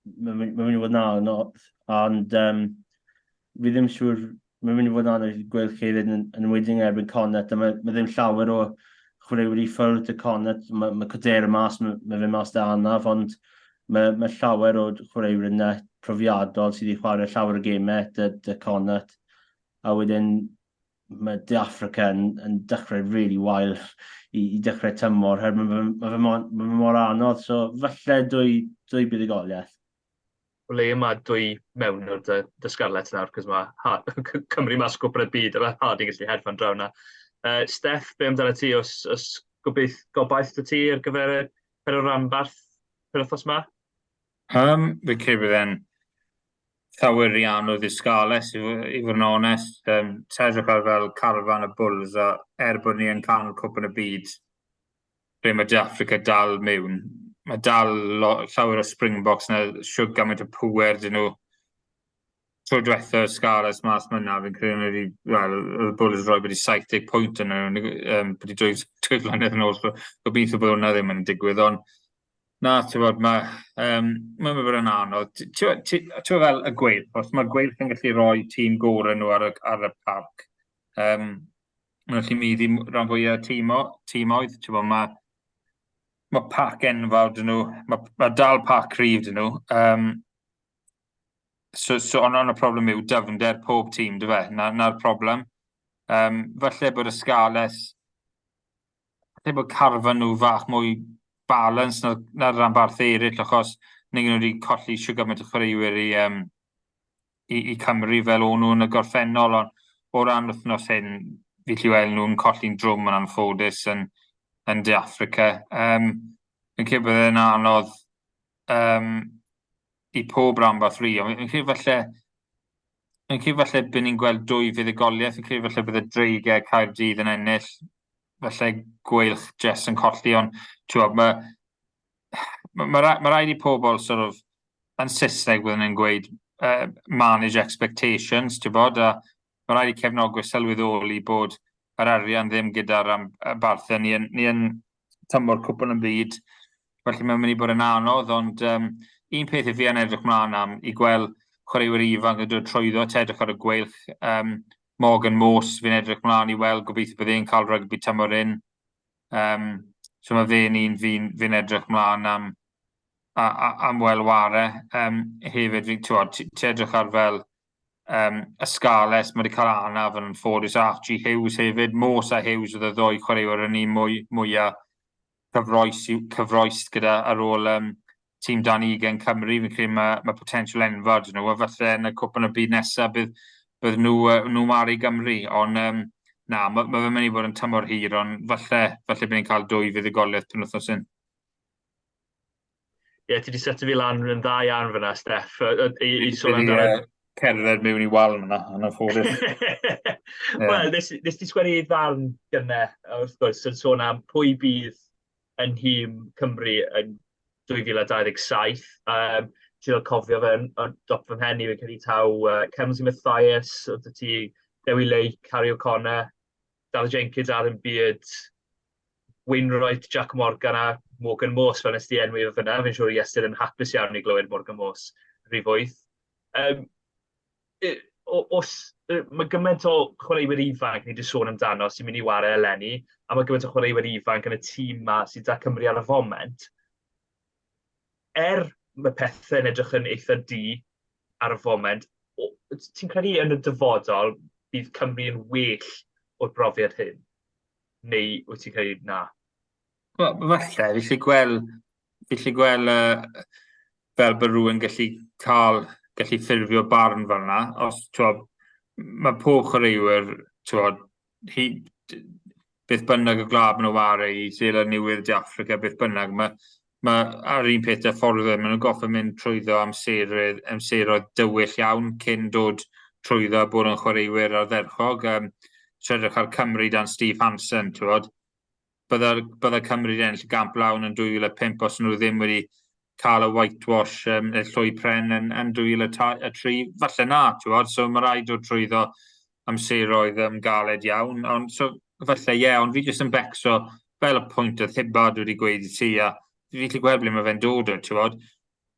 Speaker 4: Mae'n mynd i fod yn anodd, ond fi ddim siŵr, mae'n mynd i fod yn anodd i gweld hefyd yn wedyn erbyn Connacht, a mae ddim llawer o chwaraewyr i ffwrdd y Connacht, mae Codera mas, mae fe mas da anaf, ond mae llawer o chwaraewyr yna profiadol sydd wedi chwarae llawer o gemau dy Connacht, a wedyn mae De Africa yn dechrau really wael i dechrau tymor, mae fe mor anodd, so falle dwy buddigoliaeth.
Speaker 3: O le yma dwy mewn o'r dy Scarlett nawr, cos mae Cymru mas gwybod y byd, a mae hard i gallu hedfan draw na. Steff, be amdano ti, os gobaith dy ti ar gyfer y ranbarth penwthos yma?
Speaker 5: Fe credu bydd e'n llawer i anodd i'r scales, i fod yn onest. Tedrych ar fel Carfan y Bulls, a bod ni yn canol cwpan y byd, ble mae De Affrica dal mewn. Mae dal llawer o Springboks na siwg gymaint o pwer dyn nhw. Tro diwetha scales mas myna, fi'n credu y Bulls roi bod i 70 pwynt yn nhw, bod i drwy flynedd yn ôl, gobeithio bod hwnna ddim yn digwydd, ond na, ti'n bod, mae'n bod yn anodd. Ti'n fel y gweilch, os mae'r gweilch yn gallu rhoi tîm gorau nhw ar y parc, mae'n gallu middi rhan fwyaf tîmoedd, ti'n bod, mae parc enfawr dyn nhw, mae dal parc cryf dyn nhw. So ond y problem yw dyfnder pob tîm, dy fe, na'r problem. Falle bod y scales, falle bod Carfan nhw fach mwy balans na'r rhanbarth eraill, achos neu nhw wedi colli siw gymaint o chwaraewyr i Cymru fel o'n nhw yn y gorffennol, ond o ran wythnos hyn, fi lli weld nhw'n colli'n drwm yn anffodus yn De Affrica. Yn credu bod e'n anodd i pob rhanbarth ri, ond yn credu falle bydd ni'n gweld dwy fuddugoliaeth, yn credu falle bydd y dreigau Caerdydd yn ennill, falle gweilch Jess yn colli, ond mae rhaid i pobl sort of yn Saesneg byddwn yn gweud manage expectations, ti'n bod, a mae rhaid i cefnogwyr sylweddoli bod yr arian ddim gyda'r barthau ni yn tymor cwpan yn byd, felly mae'n mynd i bod yn anodd, ond un peth i fi yn edrych mlaen am i gweld chwaraewyr ifanc yn dod trwyddo, edrych ar y gweilch, Morgan Morse fi'n edrych mlaen i weld, gobeithio bydd e'n cael rygbi tymor hyn. So mae fe'n un fi'n edrych mlaen am welware. Hefyd, ti'n edrych ar fel y scales, mae wedi cael anaf yn ffodus Archie Hughes hefyd. Morse a Hughes oedd y ddwy chwaraewyr yn un mwyaf cyfroes gyda ar ôl tîm dan ugain Cymru. Fi'n credu mae potensial enfawr nhw, a falle yn y cwpan y byd nesaf bydd nhw mar i Gymru, ond na, mae fe'n mynd i fod yn tymor hir, ond falle bydd ni'n cael dwy fuddugoliaeth penwythnos hyn.
Speaker 3: Ie, ti wedi setu fi lan yn dda iawn fyna, Steff. I sôn amdano...
Speaker 5: Cerdded mewn i wal yna, yn y ffodus.
Speaker 3: Wel, nes ti sgwennu ddarn gynnau, wrth gwrs, yn sôn am pwy bydd yn hym Cymru yn 2027. Ti'n dod cofio fe yn dop fy mhen i fi'n cael ei taw Cemsy Mathias, oedd ti Dewi Lake, Harry O'Connor, Dal Jenkins, Adam Beard, Wainwright, Jack Morgan a Morgan Morse fel nes di enwi o fyna. Fi'n siŵr Iestyn yn hapus iawn i glywed Morgan Morse rhy fwyth. Mae gymaint o chwaraewyr ifanc ni wedi sôn amdano sy'n mynd i wario eleni, a mae gymaint o chwaraewyr ifanc yn y tîm ma sydd da Cymru ar y foment. Mae pethau'n edrych yn eitha di ar y foment, ti'n credu yn y dyfodol bydd Cymru yn well o'r brofiad hyn? Neu wyt ti'n credu na?
Speaker 5: Wel, falle, fi lli gweld fel bod rhywun gallu ffurfio barn fel yna, os mae pob chwaraewyr, beth bynnag y glab yn o ware i Seland Newydd, De Affrica, beth bynnag, mae ar un peth y ffordd maen nhw'n goffa mynd trwyddo amseroedd dywyll iawn cyn dod trwyddo bod yn chwaraewyr ardderchog. Edrych ar Cymru dan Steve Hansen, bydda Cymru yn ennill gamp lawn yn 2005 os nhw ddim wedi cael y whitewash llwy pren yn 2003. Falle na, so mae rhaid dod trwyddo amseroedd galed iawn. Ond fi jyst yn becso fel y pwynt oedd Hibbard wedi gweud i ti, a fi lli gweld ble mae fe'n dod o,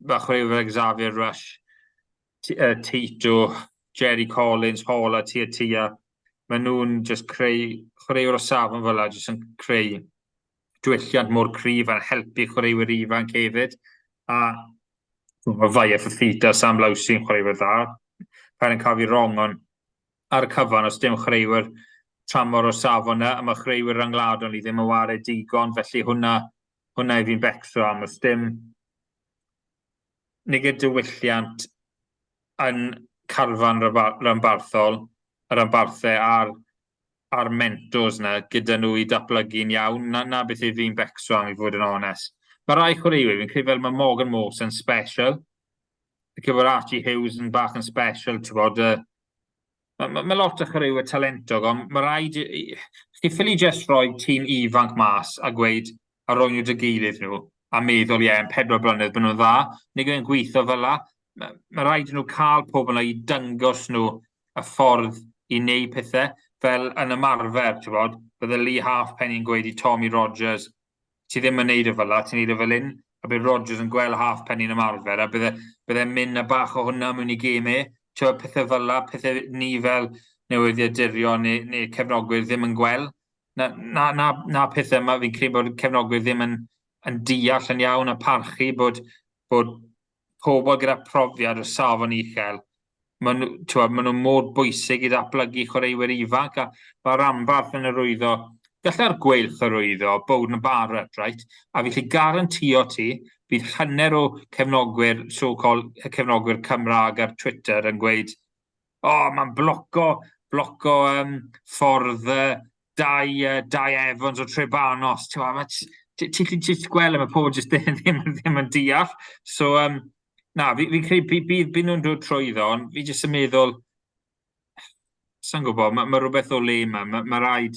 Speaker 5: Mae chwaraewyr Xavier Rush, Tito, Jerry Collins, Hall a Tia. Mae nhw'n just creu chwaraewyr o safon fel yna, just yn creu diwylliant mor cryf a'n helpu chwaraewyr ifanc hefyd. A mae Faia Fafita, Sam Lawsi'n chwaraewyr dda. Pa'n cael fi wrong, ond ar y cyfan, os dim chwaraewyr tramor o safon yna, a mae chwaraewyr rangladol i ddim yn wario digon, felly hwnna i fi'n becso am, os dim nid diwylliant yn Carfan rhanbarthol, yr rhanbarthau a'r mentors yna gyda nhw i datblygu'n iawn, na beth i fi'n becso am i fod yn onest. Mae rai chwaraewyr, fi'n credu fel mae Morgan Morse yn special, gyfer Archie Hughes yn bach yn special, ti'n bod, mae lot o chwaraewyr talentog, ond mae rhaid, chi ffili just rhoi tîm ifanc mas a gweud a roi nhw dy gilydd nhw, a meddwl, yn 4 blynedd bod nhw'n dda, neu gyda'n gweithio fel la. Mae rhaid nhw cael pobl i dyngos nhw y ffordd i wneud pethau, fel yn ymarfer, ti'n bod, bydde Lee Halfpenny'n gweud i Tommy Rogers, ti ddim yn neud o fel la, ti'n neud o fel un, a bydd Rogers yn gweld Halfpenny'n ymarfer, a bydde'n mynd a bach o hwnna mewn i gemau, ti'n bod, pethau fel la, pethau ni fel newyddiadurion neu cefnogwyr ddim yn gweld. Na pethau yma, fi'n credu bod cefnogwyr ddim yn deall yn iawn a parchu bod pobl gyda profiad o safon uchel, maen nhw mor bwysig i ddatblygu chwaraewyr ifanc, a mae'r anfarth yn arwyddo, gallai'r gweilch arwyddo, bod yn barod, right? A fi'n gallu garantio ti, bydd hanner o cefnogwyr, so-called cefnogwyr Cymraeg ar Twitter yn gweud, mae'n bloco ffordd dau Evans o Trebanos, ti'n gweld mae pobl jyst ddim yn deall. So, fi'n credu bydd nhw'n dod trwyddo, ond fi jyst yn meddwl, sa'n gwybod, mae rhywbeth o le yma, mae rhaid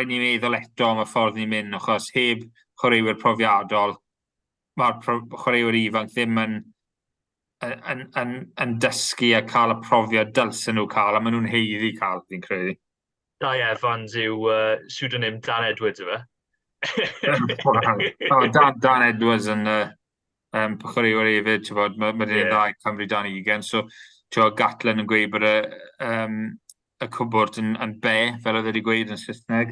Speaker 5: ni meddwl eto am y ffordd ni'n mynd, achos heb chwaraewyr profiadol, mae'r chwaraewyr ifanc ddim yn dysgu a cael y profiad dylsyn nhw cael, a maen nhw'n heiddi cael, fi'n credu.
Speaker 3: Dai Evans yw pseudonym Dan Edwards, yw e?
Speaker 5: Dan Edwards yn chwaraewyr hefyd, mae'n dweud dda i Cymru dan 20, so Gatland yn gweud bod y cwbwrt yn be, fel oedd wedi gweud yn Saesneg.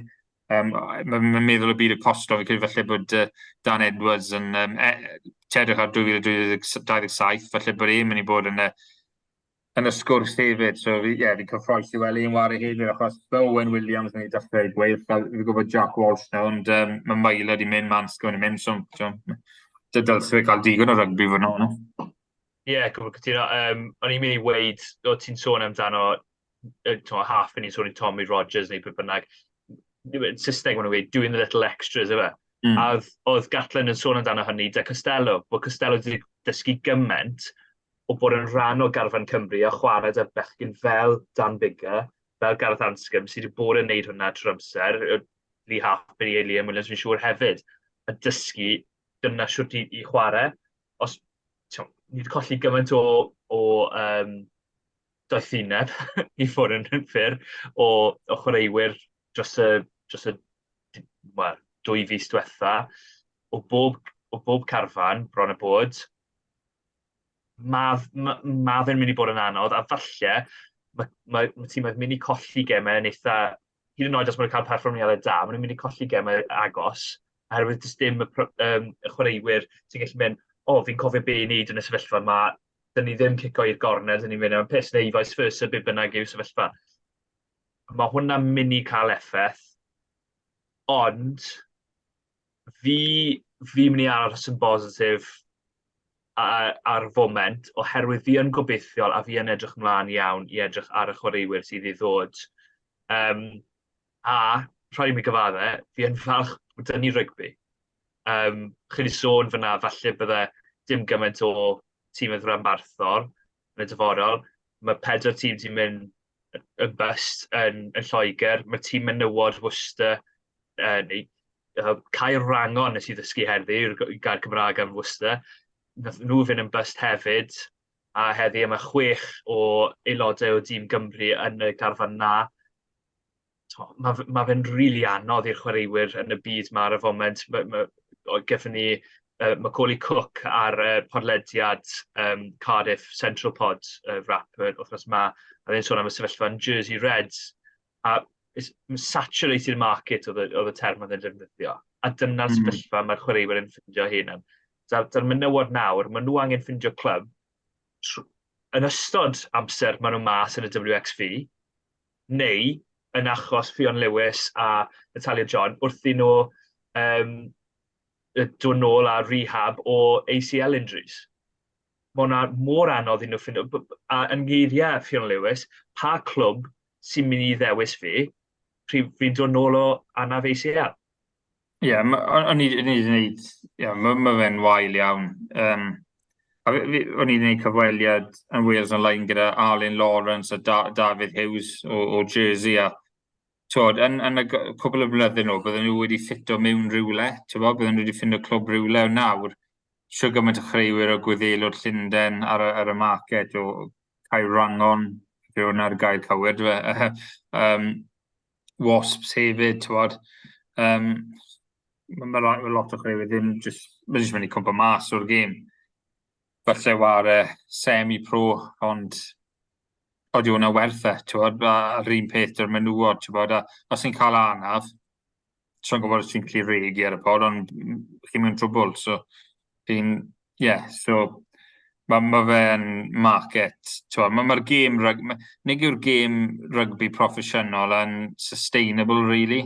Speaker 5: Mae'n meddwl y byd y costo, fi'n credu falle bod Dan Edwards yn tedrych ar 2027, falle bod e'n mynd i bod yn y sgwrs hefyd, so fi'n cyffroes i weld un wario hefyd, achos Owen Williams yn ei dechrau gweud, fi'n gwybod Jack Walsh na, ond mae Maila di mynd, Mansco yn mynd, so dylse fe cael digon o rygbi fod nhw.
Speaker 3: Gwybod cytuno. O'n i'n mynd i weid, o ti'n sôn amdano, half yn i'n sôn i Tommy Rogers neu beth bynnag, Saesneg maen nhw'n gweud, doing the little extras, yw e? A oedd Gatland yn sôn amdano hynny, bod Costello wedi dysgu gyment o bod yn rhan o garfan Cymru a chwarae â bechgyn fel Dan Bigger, fel Gareth Anscombe, sydd wedi bod yn neud hwnna trwy'r amser, Lee Halfpenny i Liam Williams, fi'n siŵr hefyd, a dysgu dyna siwrt i chwarae. Os ni wedi colli gymaint o doethineb i ffwrdd yn ffyr o chwaraewyr dros y 2 fis diwetha, o bob carfan bron y bod, mae fe'n mynd i bod yn anodd, a falle mae tîm yn mynd i colli gemau yn eitha, hyd yn oed os maen nhw'n cael perfformiadau da, maen nhw'n mynd i colli gemau agos, oherwydd dys dim y chwaraewyr sy'n gallu mynd, fi'n cofio be i wneud yn y sefyllfa yma, dyn ni ddim cico i'r gornel, dyn ni'n mynd am pes neu vice versa, be bynnag yw sefyllfa. Mae hwnna'n mynd i cael effaith, ond fi mynd i aros yn positif ar foment, oherwydd fi yn gobeithiol a fi yn edrych mlaen iawn i edrych ar y chwaraewyr sydd i ddod. A, rhaid i mi gyfaddau, fi yn falch bod dyn ni rygbi. Chi wedi sôn fyna, falle bydde dim gymaint o tîm yn Rhanbarthol yn y dyfodol. Mae 4 tîm sy'n mynd yn bust yn Lloegr. Mae tîm menywod Worcester, Cael Rangon nes i ddysgu heddi, i'r gair Cymraeg am Worcester. Nath nhw fynd yn bust hefyd, a heddi yma 6 o aelodau o Dîm Gymru yn y garfan na. Mae fe'n rili anodd i'r chwaraewyr yn y byd ma ar y foment. Gethon ni Macaulay Cook ar podlediad Cardiff Central Pod rap wrthnos ma, a ddyn sôn am y sefyllfa yn Jersey Reds, a saturated market oedd y term oedd yn defnyddio, a dyna'r sefyllfa mae'r chwaraewyr yn ffindio hunan. Da'r menywod nawr, maen nhw angen ffindio clwb yn ystod amser maen nhw mas yn y WXV, neu yn achos Ffion Lewis a Natalia John wrth i nhw dod nôl a rehab o ACL injuries. Mae hwnna mor anodd i nhw ffindio, a yn geiriau Ffion Lewis, pa clwb sy'n mynd i ddewis fi, fi'n dod nôl o anaf ACL.
Speaker 5: O'n i wedi gwneud, mae fe'n wael iawn. O'n i'n gwneud cyfweliad yn Wales Online gyda Arlen Lawrence a David Hughes o Jersey a yn y cwbl o blynyddoedd nhw, bydden nhw wedi ffito mewn rywle, bydden nhw wedi ffindo clwb rywle o nawr. Sio gymaint o chreuwyr o gweddelwr Llundain ar y market o Cael Rangon, fe hwnna'r gair cywir, Wasps hefyd, Mae lot o chreuwyr ddim jyst mynd i cwmpa mas o'r gêm. Falle war semi-pro, ond oeddi hwnna werth a'r un peth dy'r menywod, os ni'n cael anaf, so'n gwybod os ti'n gallu regi ar y pod, ond chi'n mynd trwbl, so mae fe'n market, mae'r gêm, nid yw'r gêm rygbi proffesiynol yn sustainable, really.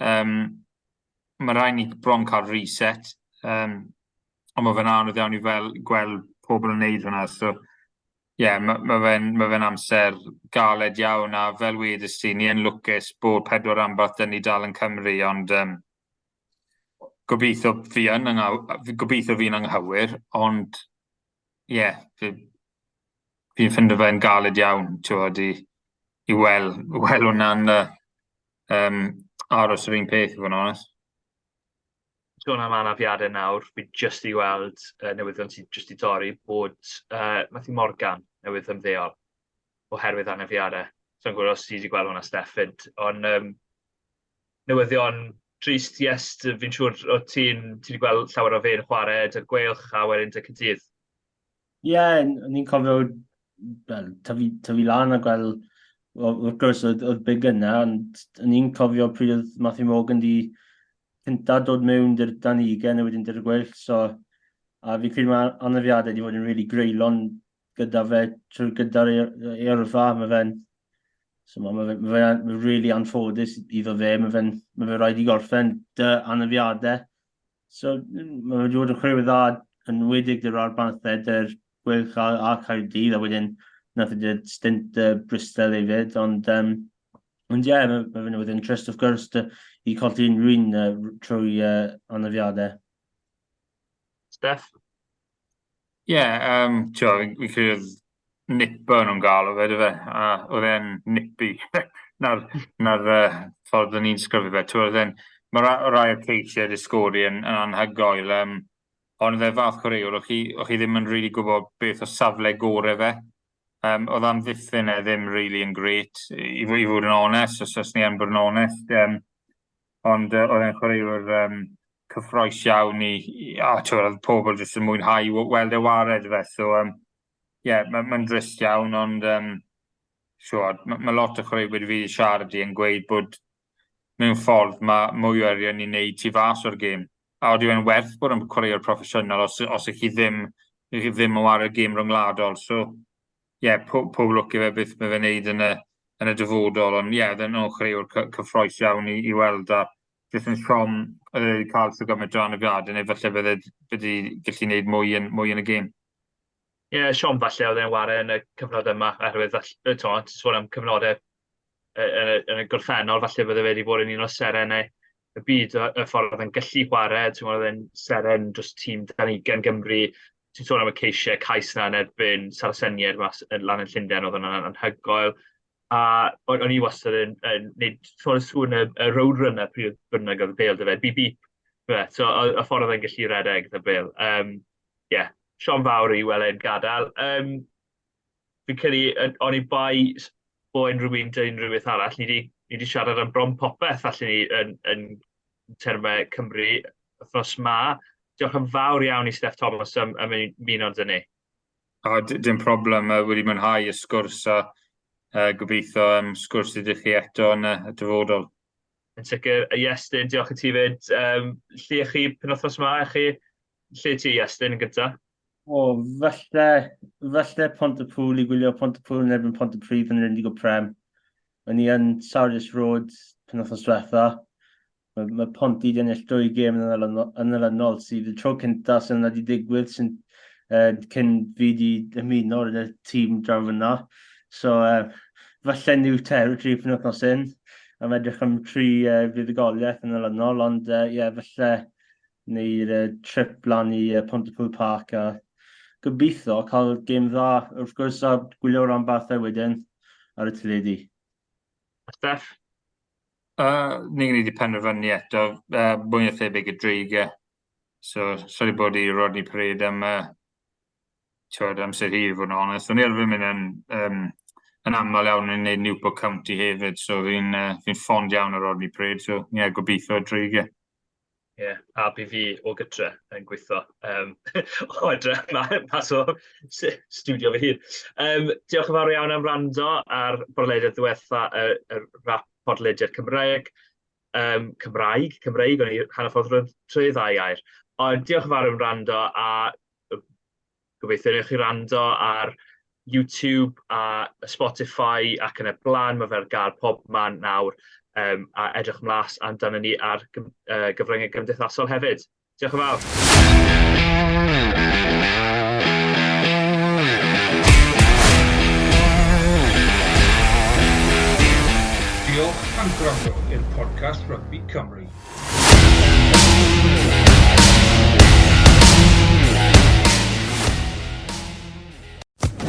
Speaker 5: Mae rhaid ni bron cael reset, ond mae fe'n anodd iawn i gweld pobl yn neud hwnna, so mae fe'n amser galed iawn, a fel wedys ti, ni yn lwcus bod 4 rhanbarth dyn ni dal yn Cymru, ond gobeithio fi'n anghywir, ond fi'n ffindo fe'n galed iawn, i weld hwnna'n aros yr un peth, i fod yn onest.
Speaker 3: Sôn am anafiadau nawr, fi jyst i weld newyddion sy'n jyst i dorri bod Matthew Morgan newydd ymddeol oherwydd anafiadau. So'n gwybod os ti wedi gweld hwnna, Steffan, ond newyddion trist, fi'n siŵr o ti'n wedi gweld llawer o fe'n chwarae dy'r gweilch a wedyn dy cydydd.
Speaker 4: Ni'n cofio tyfu lan a gweld, wrth gwrs oedd big yna, ond ni'n cofio pryd oedd Matthew Morgan di cynta dod mewn dy'r Danigen a wedyn dy'r gweilch, a fi credu mae anafiadau wedi bod yn really greulon gyda fe trwy gyda'r eirfa, mae fe'n really anffodus iddo fe, mae fe rhaid i gorffen dy anafiadau. So mae wedi bod yn chwarae dda yn wedig dy'r arbanthau, dy'r gweilch a Caerdydd, a wedyn nath ydy'r stint Bristol hefyd, ond mae fe'n wedi interest, of course, i colli unrhyw'n trwy anafiadau.
Speaker 3: Steff?
Speaker 5: Fi'n credu nipper nhw'n gael o fe, oedd e'n nippy, na'r ffordd o'n i'n sgryfu fe. Mae rai o'r ceisiau disgori yn anhygoel, ond oedd e fath chwaraewr, o'ch chi ddim yn really gwybod beth o safle gore fe. Oedd amddiffyn ddim really yn gret, i fod yn onest, os ni yn bod yn onest. Ond oedd e'n chwaraewr cyffroes iawn oedd pobl jyst yn mwynhau weld e wared fe. So, mae'n drist iawn, ond mae lot o chwaraewyr wedi fi siarad yn gweud bod mewn ffordd mae mwy o arian i wneud tu fas o'r gêm. A oedd e'n werth bod yn chwaraewr proffesiynol os ych chi ddim yn wario gêm rhyngwladol. So, pob lwc i fe beth mae fe'n neud yn y dyfodol, ond oedd e'n chwaraewr cyffroes iawn i weld, a jyst yn siom oedd wedi cael sy'n gymaint o anafiadau, neu falle bydde wedi gallu gwneud mwy yn y gêm.
Speaker 3: Siom falle oedd e'n wario yn y cyfnod yma, oherwydd ti'n sôn am cyfnodau yn y gorffennol, falle bydde fe wedi bod yn un o serenau y byd y ffordd oedd e'n gallu chwarae, oedd e'n seren dros tîm Danigen Gymru, ti'n sôn am y ceisiau cais na yn erbyn Saraseniaid lan yn Llundain, oedd yna'n anhygoel. A o'n i wastad yn gwneud sŵn y roadrunner pryd bynnag oedd y bel dy fe, bip. So y ffordd oedd e'n gallu redeg dy bel. Siom fawr i weld e'n gadael. Fi'n credu, o'n i bai o unrhyw beth arall, ni wedi siarad am bron popeth allan ni yn termau Cymru wythnos ma. Diolch yn fawr iawn i Steff Thomas am ymuno dyn ni.
Speaker 5: Dim problem, wedi mwynhau y sgwrs a gobeithio sgwrs ydych chi eto yn y dyfodol.
Speaker 3: Yn sicr, Iestyn, diolch i ti fyd. Lle chi penwythnos yma, lle ti Iestyn yn gyntaf?
Speaker 4: Falle Pontypool i gwylio Pontypool yn erbyn Pontypridd yn yr Indigo Prem. O'n i yn Sardius Road penwythnos diwetha. Mae Ponty wedi ennill 2 gêm yn ylynol sydd y tro cyntaf sy'n wedi digwydd sy'n cyn fi wedi ymuno yn y tîm draw fyna. So, falle new territory penwythnos hyn. A mae edrych am 3 fuddugoliaeth yn ylynol, ond falle neu'r trip lan i Pontypool Park a gobeithio cael gêm dda, wrth gwrs a gwylio rhanbarthau wedyn ar y teledu.
Speaker 3: Steff?
Speaker 5: Ni'n gwneud i penderfynu eto, mwy o thebyg y dreigau. So, sori bod i Rodney Parade am amser hir, fod yn onest. O'n i arfer mynd yn aml iawn yn gwneud Newport County hefyd, so fi'n ffond iawn ar Rodney Parade, so gobeithio y dreigau.
Speaker 3: Ie, a bu fi o gytre yn gweithio. O edrych, mas o studio fy hun. Diolch yn fawr iawn am rando ar bodlediad ddiwetha y rap podlediad Cymraeg. Cymraeg, o'n i hanner ffordd trwy ddau air. Ond diolch yn fawr am rando a gobeithio newch chi rando ar YouTube a Spotify ac yn y blaen. Mae fe'r gael pob man nawr. A edrych ymlas amdano ni ar gyfryngau gymdeithasol hefyd. Diolch yn fawr.
Speaker 2: Diolch am gwrando i'r podcast Rygbi Cymru.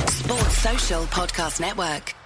Speaker 1: Sports Social Podcast Network.